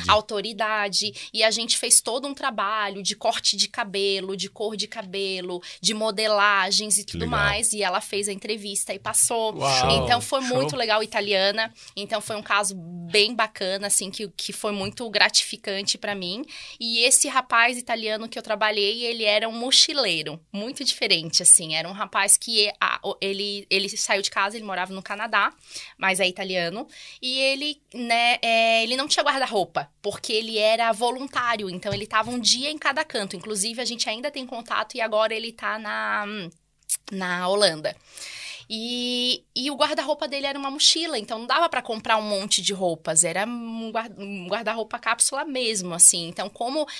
Autoridade. E a gente fez todo um trabalho de corte de cabelo, de cor de cabelo, de modelagens e tudo mais. E ela fez a entrevista e passou. Uau, então foi muito legal, italiana. Então foi um caso bem bacana, assim, que foi muito gratificante pra mim. E esse rapaz italiano que eu trabalhei, ele era um mochileiro, muito diferente, assim. Era um rapaz que ele saiu de casa, ele morava no Canadá, mas é italiano. E ele, né, ele não tinha guarda-roupa, porque ele era voluntário. Então, ele tava um dia em cada canto. Inclusive, a gente ainda tem contato e agora ele tá na Holanda. E o guarda-roupa dele era uma mochila, então não dava pra comprar um monte de roupas. Era um guarda-roupa cápsula mesmo, assim. Então,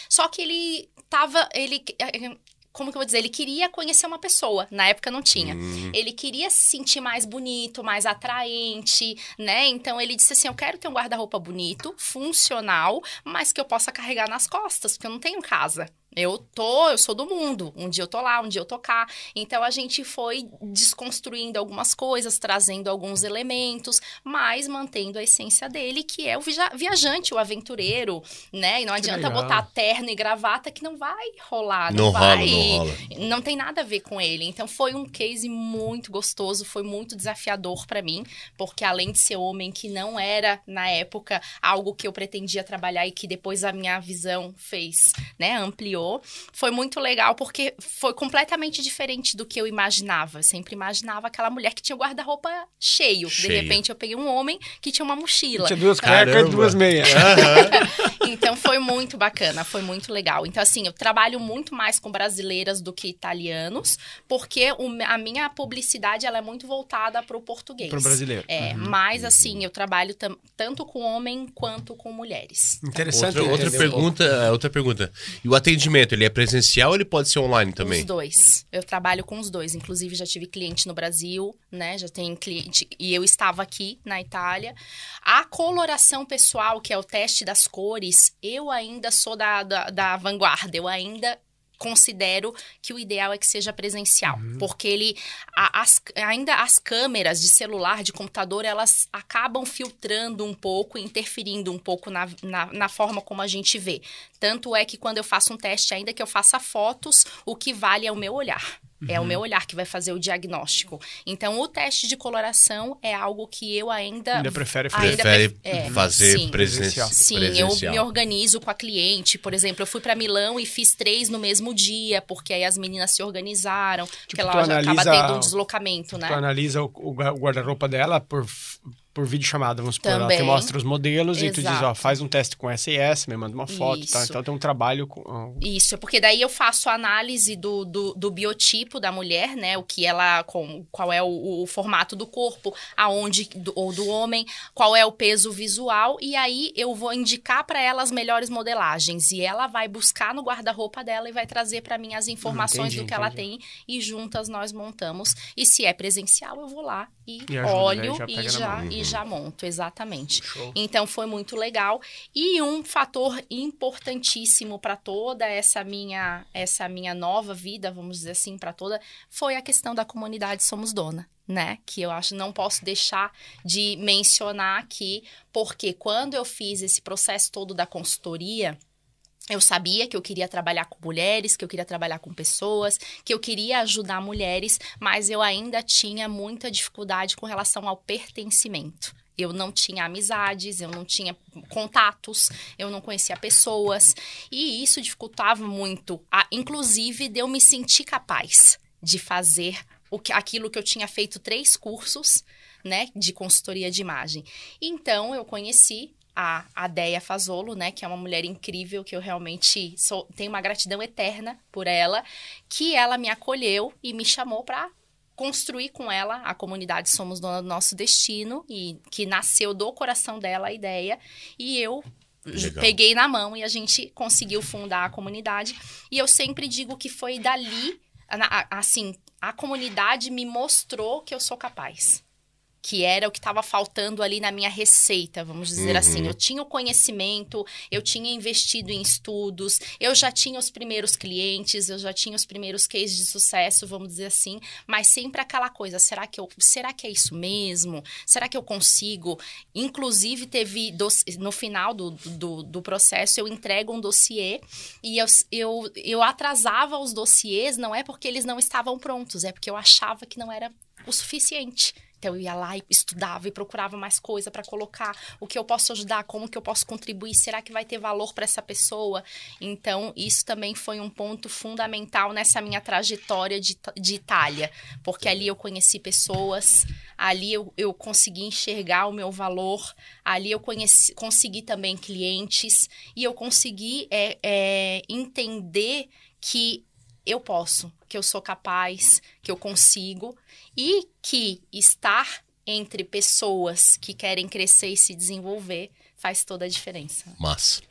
só que ele tava... Como que eu vou dizer? Ele queria conhecer uma pessoa. Na época não tinha. Ele queria se sentir mais bonito, mais atraente, né? Então, ele disse assim, eu quero ter um guarda-roupa bonito, funcional, mas que eu possa carregar nas costas, porque eu não tenho casa. Eu sou do mundo. Um dia eu tô lá, um dia eu tô cá. Então, a gente foi desconstruindo algumas coisas, trazendo alguns elementos, mas mantendo a essência dele, que é o viajante, o aventureiro, né? E não adianta botar terno e gravata que não vai rolar. Não rola. Não tem nada a ver com ele. Então, foi um case muito gostoso, foi muito desafiador pra mim, porque além de ser homem, que não era, na época, algo que eu pretendia trabalhar e que depois a minha visão fez, né? Ampliou. Foi muito legal, porque foi completamente diferente do que eu imaginava. Eu sempre imaginava aquela mulher que tinha o guarda-roupa cheio. De repente, eu peguei um homem que tinha uma mochila. Tinha 2 cuecas e 2 meias. Então, foi muito bacana, foi muito legal. Então, assim, eu trabalho muito mais com brasileiras do que italianos, porque a minha publicidade, ela é muito voltada para o português. Para o brasileiro. Mas, assim, eu trabalho tanto com homem quanto com mulheres. Interessante. Outra pergunta. E o atendimento, ele é presencial ou ele pode ser online também? Os dois. Eu trabalho com os dois. Inclusive, já tive cliente no Brasil, né? Já tem cliente... E eu estava aqui, na Itália. A coloração pessoal, que é o teste das cores, eu ainda sou da vanguarda. Eu ainda considero que o ideal é que seja presencial, porque ainda as câmeras de celular, de computador, elas acabam filtrando um pouco, interferindo um pouco na forma como a gente vê. Tanto é que quando eu faço um teste, ainda que eu faça fotos, o que vale é o meu olhar. É o meu olhar que vai fazer o diagnóstico. Então, o teste de coloração é algo que eu ainda prefere fazer presencial. Sim, eu me organizo com a cliente. Por exemplo, eu fui para Milão e fiz 3 no mesmo dia, porque aí as meninas se organizaram. Porque ela já acaba tendo um deslocamento, né? Tu analisa o guarda-roupa dela por videochamada, vamos supor. Ela te mostra os modelos. Exato. E tu diz, ó, faz um teste com essa e essa, me manda uma foto e tal. Então tem um trabalho com... Isso, porque daí eu faço a análise do biotipo da mulher, né? O que ela... Qual é o formato do corpo, ou do homem, qual é o peso visual. E aí eu vou indicar para ela as melhores modelagens. E ela vai buscar no guarda-roupa dela e vai trazer para mim as informações do que ela tem. E juntas nós montamos. E se é presencial, eu vou lá e olho e já monto, exatamente. Show. Então, foi muito legal. E um fator importantíssimo para toda essa minha nova vida, vamos dizer assim, para toda, foi a questão da comunidade Somos Dona, né? Que eu acho, não posso deixar de mencionar aqui, porque quando eu fiz esse processo todo da consultoria, eu sabia que eu queria trabalhar com mulheres, que eu queria trabalhar com pessoas, que eu queria ajudar mulheres, mas eu ainda tinha muita dificuldade com relação ao pertencimento. Eu não tinha amizades, eu não tinha contatos, eu não conhecia pessoas. E isso dificultava muito, inclusive de eu me sentir capaz de fazer aquilo que eu tinha feito 3 cursos, né, de consultoria de imagem. Então, eu conheci a Deia Fazolo, né, que é uma mulher incrível, que eu realmente tenho uma gratidão eterna por ela, que ela me acolheu e me chamou para construir com ela a comunidade Somos Dona do Nosso Destino, e que nasceu do coração dela a ideia, e eu peguei na mão e a gente conseguiu fundar a comunidade. E eu sempre digo que foi dali, assim, a comunidade me mostrou que eu sou capaz. Que era o que estava faltando ali na minha receita, vamos dizer assim. Eu tinha o conhecimento, eu tinha investido em estudos, eu já tinha os primeiros clientes, eu já tinha os primeiros cases de sucesso, vamos dizer assim, mas sempre aquela coisa, será que é isso mesmo? Será que eu consigo? Inclusive, no final do processo, eu entrego um dossiê e eu atrasava os dossiês, não é porque eles não estavam prontos, é porque eu achava que não era o suficiente. Então, eu ia lá e estudava e procurava mais coisa para colocar, o que eu posso ajudar, como que eu posso contribuir, será que vai ter valor para essa pessoa? Então, isso também foi um ponto fundamental nessa minha trajetória de Itália, porque ali eu conheci pessoas, ali eu consegui enxergar o meu valor, ali eu consegui também clientes, e eu consegui entender que eu posso, que eu sou capaz, que eu consigo, e que estar entre pessoas que querem crescer e se desenvolver faz toda a diferença. Massa.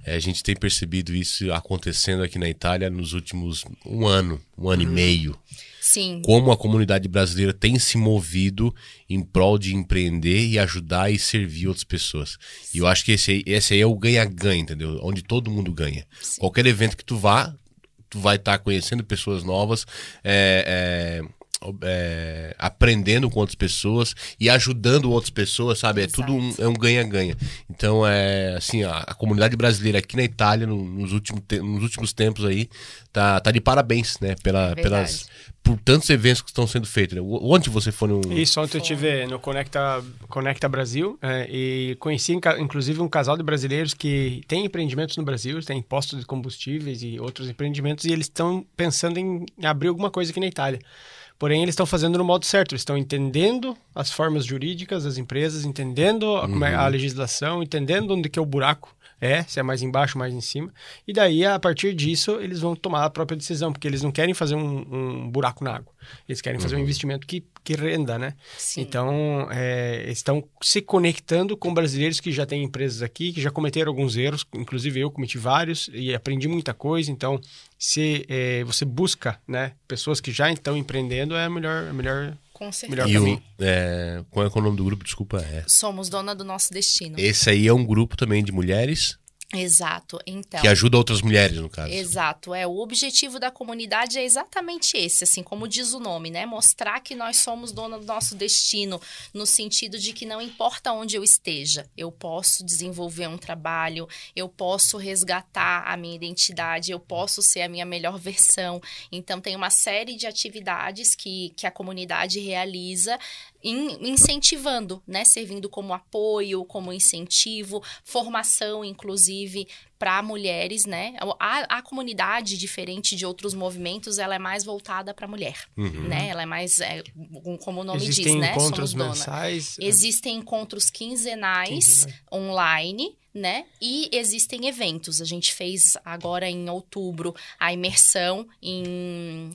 A gente tem percebido isso acontecendo aqui na Itália nos últimos um ano e meio. Sim. Como a comunidade brasileira tem se movido em prol de empreender e ajudar e servir outras pessoas. Sim. E eu acho que esse aí é o ganha-ganha, entendeu? Onde todo mundo ganha. Sim. Qualquer evento que tu vá, tu vai estar conhecendo pessoas novas, aprendendo com outras pessoas e ajudando outras pessoas, sabe? Exato. Tudo um ganha-ganha. Então, assim, a comunidade brasileira aqui na Itália, nos últimos tempos aí, tá de parabéns, né? Por tantos eventos que estão sendo feitos. Né? Onde você foi no... Isso, ontem eu estive no Conecta Brasil e conheci, inclusive, um casal de brasileiros que tem empreendimentos no Brasil, tem postos de combustíveis e outros empreendimentos, e eles estão pensando em abrir alguma coisa aqui na Itália. Porém, eles estão fazendo no modo certo. Eles estão entendendo as formas jurídicas das empresas, entendendo a legislação, entendendo onde que é o buraco. Se é mais embaixo, mais em cima. E daí, a partir disso, eles vão tomar a própria decisão, porque eles não querem fazer um buraco na água. Eles querem fazer um investimento que renda, né? Sim. Então, estão se conectando com brasileiros que já têm empresas aqui, que já cometeram alguns erros. Inclusive, eu cometi vários e aprendi muita coisa. Então, se você busca, né, pessoas que já estão empreendendo, é melhor com certeza. Qual é o nome do grupo? Desculpa. Somos Dona do Nosso Destino. Esse aí é um grupo também de mulheres? Exato, então... Que ajuda outras mulheres, no caso. Exato, o objetivo da comunidade é exatamente esse, assim, como diz o nome, né? Mostrar que nós somos dona do nosso destino, no sentido de que não importa onde eu esteja, eu posso desenvolver um trabalho, eu posso resgatar a minha identidade, eu posso ser a minha melhor versão. Então, tem uma série de atividades que a comunidade realiza, incentivando, né? Servindo como apoio, como incentivo, formação, inclusive, para mulheres, né? A comunidade, diferente de outros movimentos, ela é mais voltada para a mulher, né? Ela é mais, como o nome diz, né? Existem encontros mensais? Existem encontros quinzenais online, né? E existem eventos. A gente fez agora em outubro a imersão em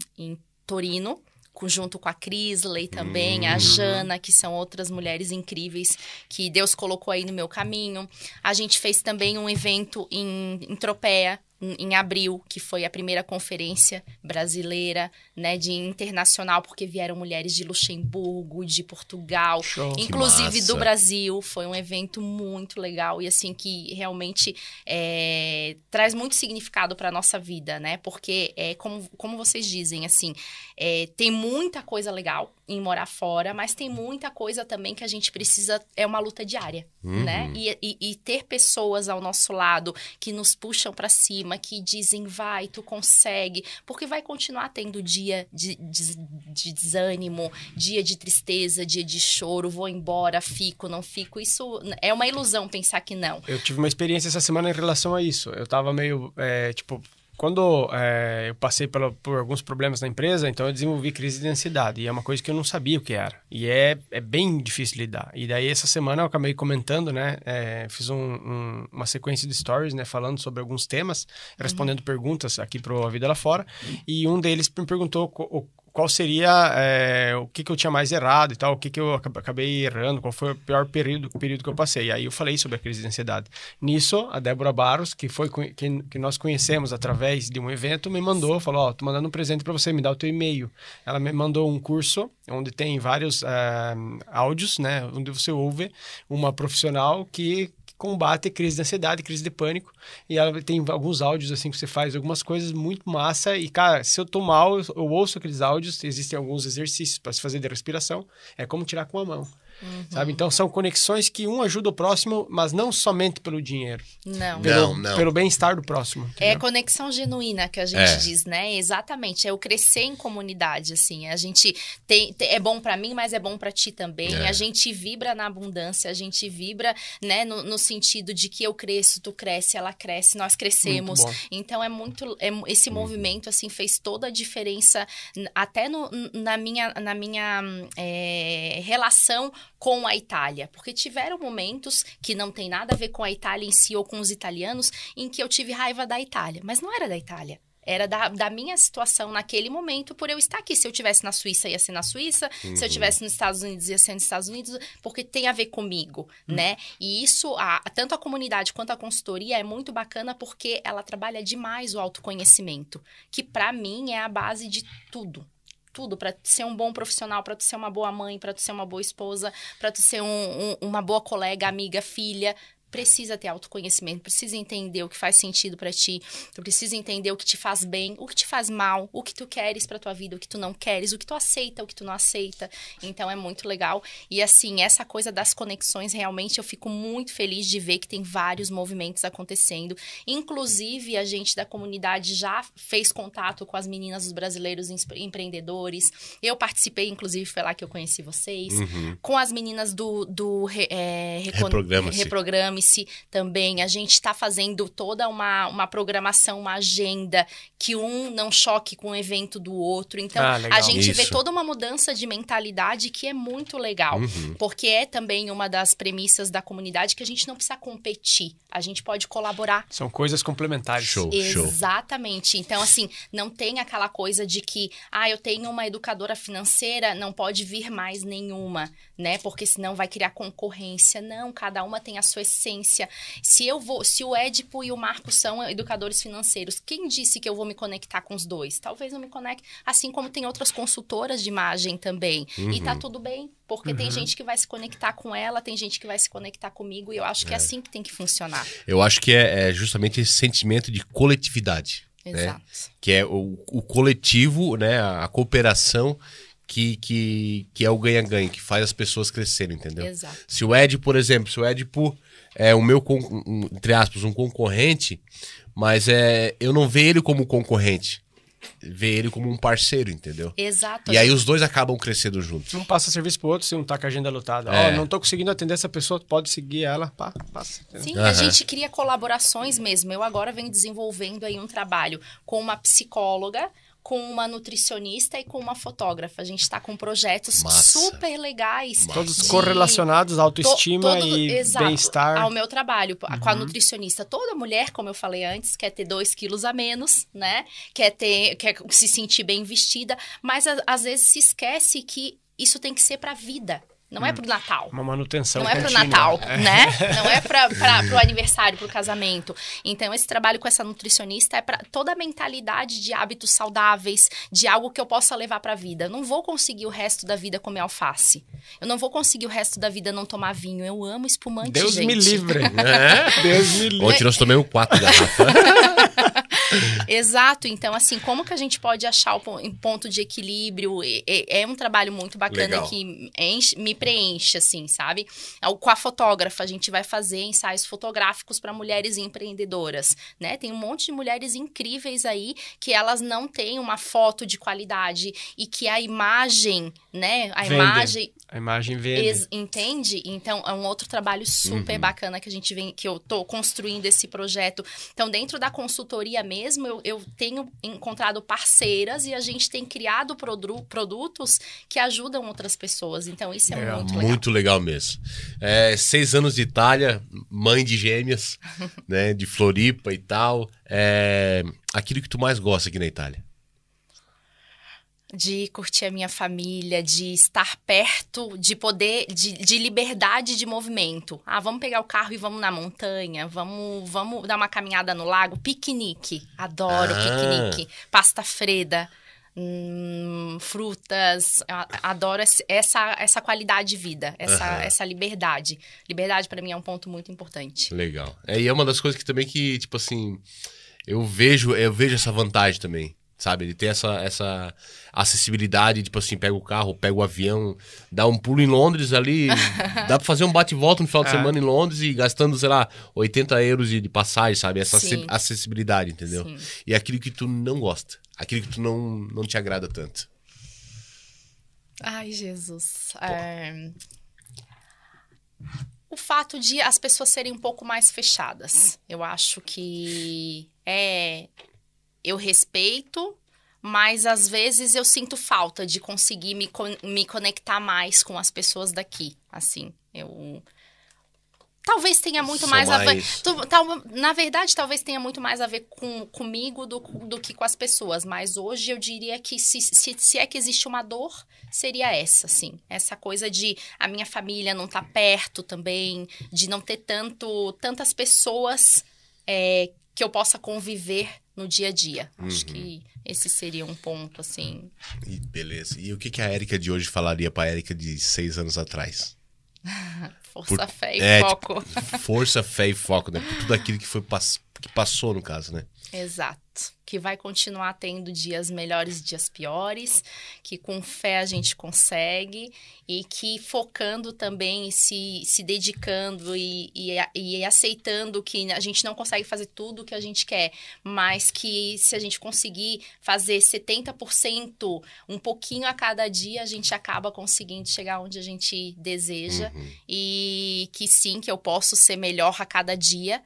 Torino, junto com a Crisley também, a Jana, que são outras mulheres incríveis que Deus colocou aí no meu caminho. A gente fez também um evento em Tropea, em abril, que foi a primeira conferência brasileira, né, de internacional, porque vieram mulheres de Luxemburgo, de Portugal, inclusive do Brasil. Foi um evento muito legal e assim que realmente traz muito significado para a nossa vida, né? Porque como vocês dizem, assim, tem muita coisa legal em morar fora, mas tem muita coisa também que a gente precisa, é uma luta diária, né? E ter pessoas ao nosso lado que nos puxam para cima, que dizem, vai, tu consegue, porque vai continuar tendo dia de desânimo, dia de tristeza, dia de choro, vou embora, fico, não fico. Isso é uma ilusão pensar que não. Eu tive uma experiência essa semana em relação a isso. Eu tava meio, quando eu passei por alguns problemas na empresa, então eu desenvolvi crise de ansiedade. E é uma coisa que eu não sabia o que era. E é bem difícil lidar. E daí, essa semana, eu acabei comentando, né? Fiz uma sequência de stories, né? Falando sobre alguns temas, respondendo perguntas aqui pro A Vida Lá Fora. E um deles me perguntou qual seria o que eu tinha mais errado e tal, o que eu acabei errando, qual foi o pior período que eu passei. E aí eu falei sobre a crise de ansiedade. Nisso, a Débora Barros, que nós conhecemos através de um evento, me mandou, falou, tô mandando um presente para você, me dá o teu e-mail. Ela me mandou um curso onde tem vários áudios, né, onde você ouve uma profissional que combate crise de ansiedade, crise de pânico, e ela tem alguns áudios assim que você faz algumas coisas muito massa, e cara, se eu tô mal, eu ouço aqueles áudios, existem alguns exercícios para se fazer de respiração, é como tirar com a mão. Sabe? Então são conexões que um ajuda o próximo, mas não somente pelo dinheiro. Não. Pelo bem-estar do próximo. Entendeu? É conexão genuína que a gente diz, né? Exatamente. É o crescer em comunidade, assim. A gente é bom pra mim, mas é bom pra ti também. A gente vibra na abundância, a gente vibra, né, no sentido de que eu cresço, tu cresce, ela cresce, nós crescemos. Então esse movimento, assim, fez toda a diferença, até na minha relação com a Itália, porque tiveram momentos que não tem nada a ver com a Itália em si ou com os italianos, em que eu tive raiva da Itália, mas não era da Itália. Era da minha situação naquele momento, por eu estar aqui. Se eu estivesse na Suíça, ia ser na Suíça. Se eu estivesse nos Estados Unidos, ia ser nos Estados Unidos. Porque tem a ver comigo, né? E isso, tanto a comunidade quanto a consultoria é muito bacana porque ela trabalha demais o autoconhecimento. Que, pra mim, é a base de tudo. Tudo, para ser um bom profissional, para tu ser uma boa mãe, para tu ser uma boa esposa, para tu ser uma boa colega, amiga, filha. Precisa ter autoconhecimento, precisa entender o que faz sentido pra ti, tu precisa entender o que te faz bem, o que te faz mal, o que tu queres pra tua vida, o que tu não queres, o que tu aceita, o que tu não aceita. Então, é muito legal. E, assim, essa coisa das conexões, realmente, eu fico muito feliz de ver que tem vários movimentos acontecendo. Inclusive, a gente da comunidade já fez contato com as meninas dos brasileiros empreendedores. Eu participei, inclusive, foi lá que eu conheci vocês. Com as meninas do Reprograme-se também, a gente está fazendo toda uma programação, uma agenda, que um não choque com o evento do outro. Então, a gente vê toda uma mudança de mentalidade que é muito legal, porque é também uma das premissas da comunidade que a gente não precisa competir, a gente pode colaborar. São coisas complementares. Show. Exatamente. Então, assim, não tem aquela coisa de que, eu tenho uma educadora financeira, não pode vir mais nenhuma, né? Porque senão vai criar concorrência. Não, cada uma tem a sua essência. Se o Édipo e o Marco são educadores financeiros, quem disse que eu vou me conectar com os dois? Talvez eu me conecte, assim como tem outras consultoras de imagem também. E tá tudo bem, porque tem gente que vai se conectar com ela, tem gente que vai se conectar comigo, e eu acho que é assim que tem que funcionar. Eu acho que é justamente esse sentimento de coletividade. Exato. Né? Que é o coletivo, né? A cooperação que é o ganha-ganha, que faz as pessoas crescerem, entendeu? Exato. Se o Ed, por exemplo, é o meu, entre aspas, um concorrente, mas eu não vejo ele como concorrente, vejo ele como um parceiro, entendeu? Exato. E aí os dois acabam crescendo juntos. Um passa serviço pro outro se um tá com a agenda lotada. Não tô conseguindo atender essa pessoa, pode seguir ela, passa. Sim, a gente cria colaborações mesmo. Eu agora venho desenvolvendo aí um trabalho com uma psicóloga, com uma nutricionista e com uma fotógrafa. A gente está com projetos super legais. Todos correlacionados à autoestima e bem-estar. Ao meu trabalho, com a nutricionista. Toda mulher, como eu falei antes, quer ter 2 quilos a menos, né? Quer se sentir bem vestida, mas às vezes se esquece que isso tem que ser para a vida. Não é pro Natal. Uma manutenção Não contínua. É pro Natal, né? Não é pro aniversário, pro casamento. Então, esse trabalho com essa nutricionista é para toda a mentalidade de hábitos saudáveis, de algo que eu possa levar pra vida. Eu não vou conseguir o resto da vida comer alface. Eu não vou conseguir o resto da vida não tomar vinho. Eu amo espumante, Deus gente. me livre. Deus me livre. Ontem nós tomamos 4 garrafas. Exato. Então, assim, como que a gente pode achar o ponto de equilíbrio? É um trabalho muito bacana. Legal. Que me preenche, assim, sabe? Com a fotógrafa, a gente vai fazer ensaios fotográficos para mulheres empreendedoras, né? Tem um monte de mulheres incríveis aí que elas não têm uma foto de qualidade e que a imagem, né? A imagem vende. Entende? Então, é um outro trabalho super bacana que eu tô construindo esse projeto. Então, dentro da consultoria mesmo, eu tenho encontrado parceiras e a gente tem criado produtos que ajudam outras pessoas. Então, isso é muito legal. Muito legal mesmo. 6 anos de Itália, mãe de gêmeas, né? De Floripa e tal. Aquilo que tu mais gosta aqui na Itália? de curtir a minha família, de estar perto, de poder, de liberdade de movimento. Vamos pegar o carro e vamos na montanha, vamos dar uma caminhada no lago, piquenique. Adoro piquenique. Pasta Freda, frutas. Adoro essa qualidade de vida, essa liberdade. Liberdade para mim é um ponto muito importante. Legal. E é uma das coisas que também que, tipo assim, eu vejo essa vantagem também. Sabe, ele tem essa acessibilidade, tipo assim, pega o carro, pega o avião, dá um pulo em Londres ali, dá pra fazer um bate-volta no final de semana em Londres e gastando, sei lá, 80 euros de passagem, sabe? Essa acessibilidade, entendeu? Sim. E aquilo que tu não gosta, aquilo que tu não te agrada tanto. Ai, Jesus. O fato de as pessoas serem um pouco mais fechadas. Eu acho que eu respeito, mas às vezes eu sinto falta de conseguir me conectar mais com as pessoas daqui. Assim, talvez tenha muito mais a ver... Na verdade, talvez tenha muito mais a ver comigo do que com as pessoas. Mas hoje eu diria que se é que existe uma dor, seria essa, assim. Essa coisa de a minha família não estar perto também, de não ter tantas pessoas que eu possa conviver no dia a dia. Acho que esse seria um ponto, assim. Beleza. E o que a Érica de hoje falaria pra Érica de 6 anos atrás? Força, fé e foco. Tipo, força, fé e foco, né? Por tudo aquilo que passou, no caso, né? Exato. Que vai continuar tendo dias melhores e dias piores, que com fé a gente consegue e que focando também, se dedicando e aceitando que a gente não consegue fazer tudo o que a gente quer, mas que se a gente conseguir fazer 70%, um pouquinho a cada dia, a gente acaba conseguindo chegar onde a gente deseja e que sim, que eu posso ser melhor a cada dia.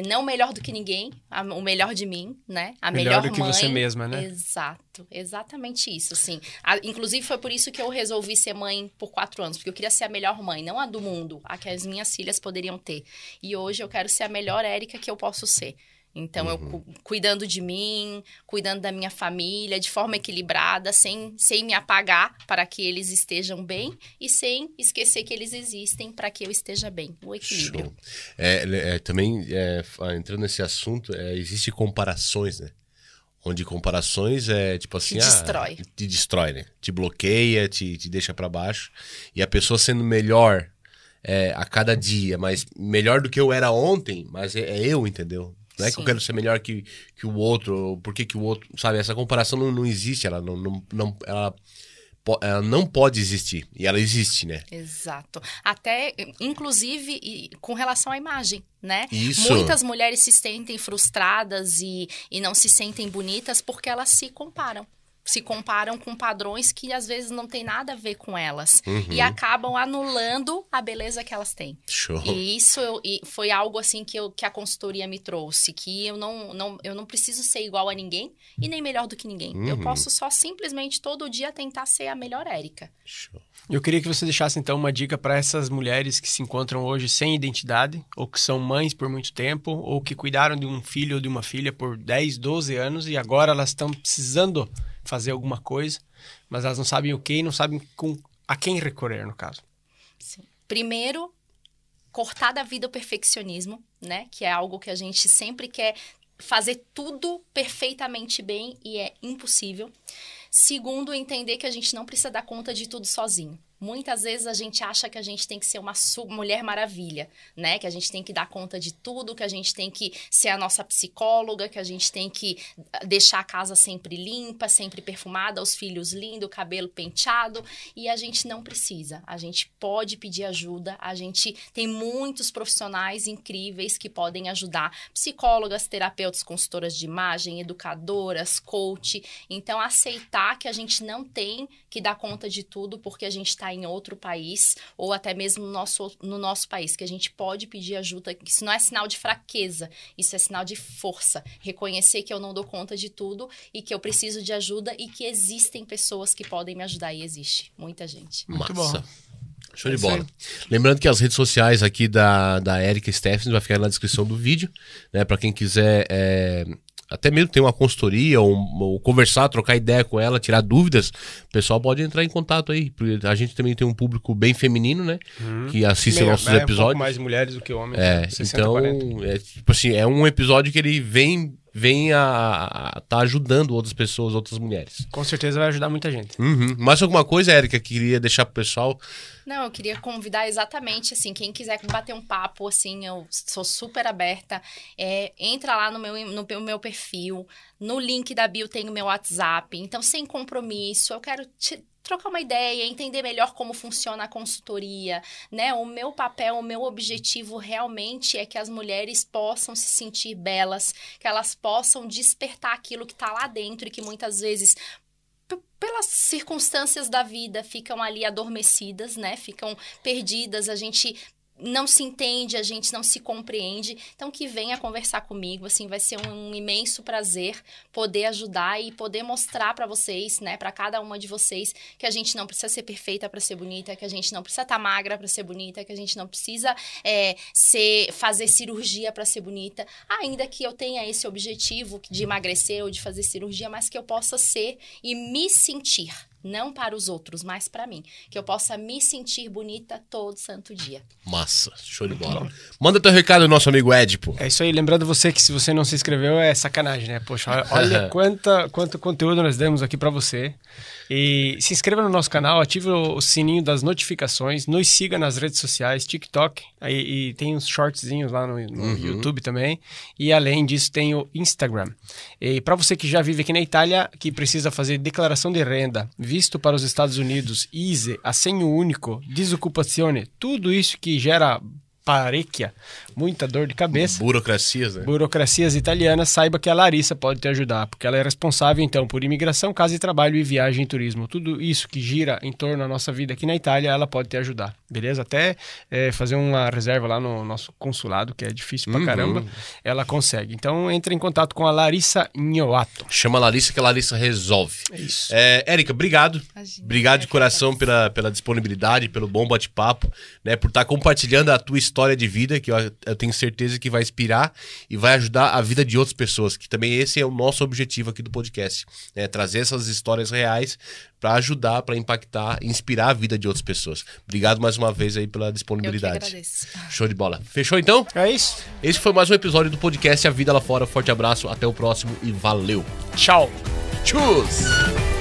Não melhor do que ninguém, o melhor de mim, né? A melhor do que mãe. Você mesma, né? Exato, exatamente isso, assim. Inclusive, foi por isso que eu resolvi ser mãe por 4 anos, porque eu queria ser a melhor mãe, não a do mundo, a que as minhas filhas poderiam ter. E hoje eu quero ser a melhor Érica que eu posso ser. Então, eu cuidando de mim, cuidando da minha família, de forma equilibrada, sem me apagar para que eles estejam bem e sem esquecer que eles existem para que eu esteja bem. O equilíbrio. Show. Também, entrando nesse assunto, existem comparações, né? Onde comparações tipo assim... Te destrói, né? Te bloqueia, te deixa para baixo. E a pessoa sendo melhor a cada dia, mas melhor do que eu era ontem, mas eu, entendeu? Não é que eu quero ser melhor que o outro, porque que o outro... Sabe, essa comparação não existe, ela não pode existir. E ela existe, né? Exato. Até, inclusive, com relação à imagem, né? Isso. Muitas mulheres se sentem frustradas e não se sentem bonitas porque elas se comparam. Se comparam com padrões que às vezes não tem nada a ver com elas. E acabam anulando a beleza que elas têm. Show. E isso foi algo assim que a consultoria me trouxe. Que eu não preciso ser igual a ninguém e nem melhor do que ninguém. Eu posso só simplesmente todo dia tentar ser a melhor Érica. Show. Eu queria que você deixasse então uma dica para essas mulheres que se encontram hoje sem identidade, ou que são mães por muito tempo, ou que cuidaram de um filho ou de uma filha por 10, 12 anos e agora elas estão precisando fazer alguma coisa, mas elas não sabem o que e não sabem a quem recorrer, no caso. Sim. Primeiro, cortar da vida o perfeccionismo, né? Que é algo que a gente sempre quer fazer tudo perfeitamente bem e é impossível. Segundo, entender que a gente não precisa dar conta de tudo sozinho. Muitas vezes a gente acha que a gente tem que ser uma mulher maravilha, né? Que a gente tem que dar conta de tudo, que a gente tem que ser a nossa psicóloga, que a gente tem que deixar a casa sempre limpa, sempre perfumada, os filhos lindos, o cabelo penteado. E a gente não precisa. A gente pode pedir ajuda. A gente tem muitos profissionais incríveis que podem ajudar. Psicólogas, terapeutas, consultoras de imagem, educadoras, coach. Então, aceitar que a gente não tem que dar conta de tudo porque a gente está em outro país ou até mesmo no nosso país, que a gente pode pedir ajuda, que isso não é sinal de fraqueza, isso é sinal de força. Reconhecer que eu não dou conta de tudo e que eu preciso de ajuda e que existem pessoas que podem me ajudar e existe muita gente. Muito bom. Show de bola. Lembrando que as redes sociais aqui da Érica Steffens vai ficar na descrição do vídeo, né? Para quem quiser até mesmo ter uma consultoria, ou conversar, trocar ideia com ela, tirar dúvidas, o pessoal pode entrar em contato aí. Porque a gente também tem um público bem feminino, né? Que assiste nossos episódios. Um pouco mais mulheres do que homens. É, 60, então, tipo assim, é um episódio que ele vem a tá ajudando outras pessoas, outras mulheres. Com certeza vai ajudar muita gente. Mais alguma coisa, Érica, que queria deixar pro pessoal? Não, eu queria convidar exatamente, assim, quem quiser bater um papo, assim, eu sou super aberta, entra lá no meu perfil, no link da bio tem o meu WhatsApp, então sem compromisso, eu quero trocar uma ideia, entender melhor como funciona a consultoria, né? O meu papel, o meu objetivo realmente é que as mulheres possam se sentir belas, que elas possam despertar aquilo que está lá dentro e que muitas vezes, pelas circunstâncias da vida, ficam ali adormecidas, né? Ficam perdidas, a gente não se entende, a gente não se compreende. Então, que venha conversar comigo, assim, vai ser um imenso prazer poder ajudar e poder mostrar para vocês, né, para cada uma de vocês, que a gente não precisa ser perfeita para ser bonita, que a gente não precisa estar magra para ser bonita, que a gente não precisa fazer cirurgia para ser bonita, ainda que eu tenha esse objetivo de emagrecer ou de fazer cirurgia, mas que eu possa ser e me sentir, não para os outros, mas para mim. Que eu possa me sentir bonita todo santo dia. Massa, show de bola. Manda teu recado ao nosso amigo Édipo. É isso aí, lembrando você que se você não se inscreveu é sacanagem, né? Poxa, olha quanto conteúdo nós demos aqui para você. E se inscreva no nosso canal, ative o sininho das notificações, nos siga nas redes sociais, TikTok, e tem uns shortzinhos lá no YouTube também. E além disso tem o Instagram. E para você que já vive aqui na Itália, que precisa fazer declaração de renda, visto para os Estados Unidos, ISEE, assegno único, desocupazione, tudo isso que gera parecchia, muita dor de cabeça. Burocracias, né? Burocracias italianas, saiba que a Larissa pode te ajudar, porque ela é responsável, então, por imigração, casa e trabalho e viagem e turismo. Tudo isso que gira em torno da nossa vida aqui na Itália, ela pode te ajudar, beleza? Até fazer uma reserva lá no nosso consulado, que é difícil pra caramba, ela consegue. Então, entre em contato com a Larissa Gnoato. Chama a Larissa que a Larissa resolve. É isso. Érica, obrigado. Imagina, obrigado de coração pela disponibilidade, pelo bom bate-papo, né? Por estar compartilhando a tua história de vida, que eu tenho certeza que vai inspirar e vai ajudar a vida de outras pessoas, que também esse é o nosso objetivo aqui do podcast, né? Trazer essas histórias reais para ajudar, para impactar, inspirar a vida de outras pessoas. Obrigado mais uma vez aí pela disponibilidade. Eu que agradeço. Show de bola. Fechou então? É isso. Esse foi mais um episódio do podcast A Vida Lá Fora. Forte abraço, até o próximo e valeu. Tchau. Tchus!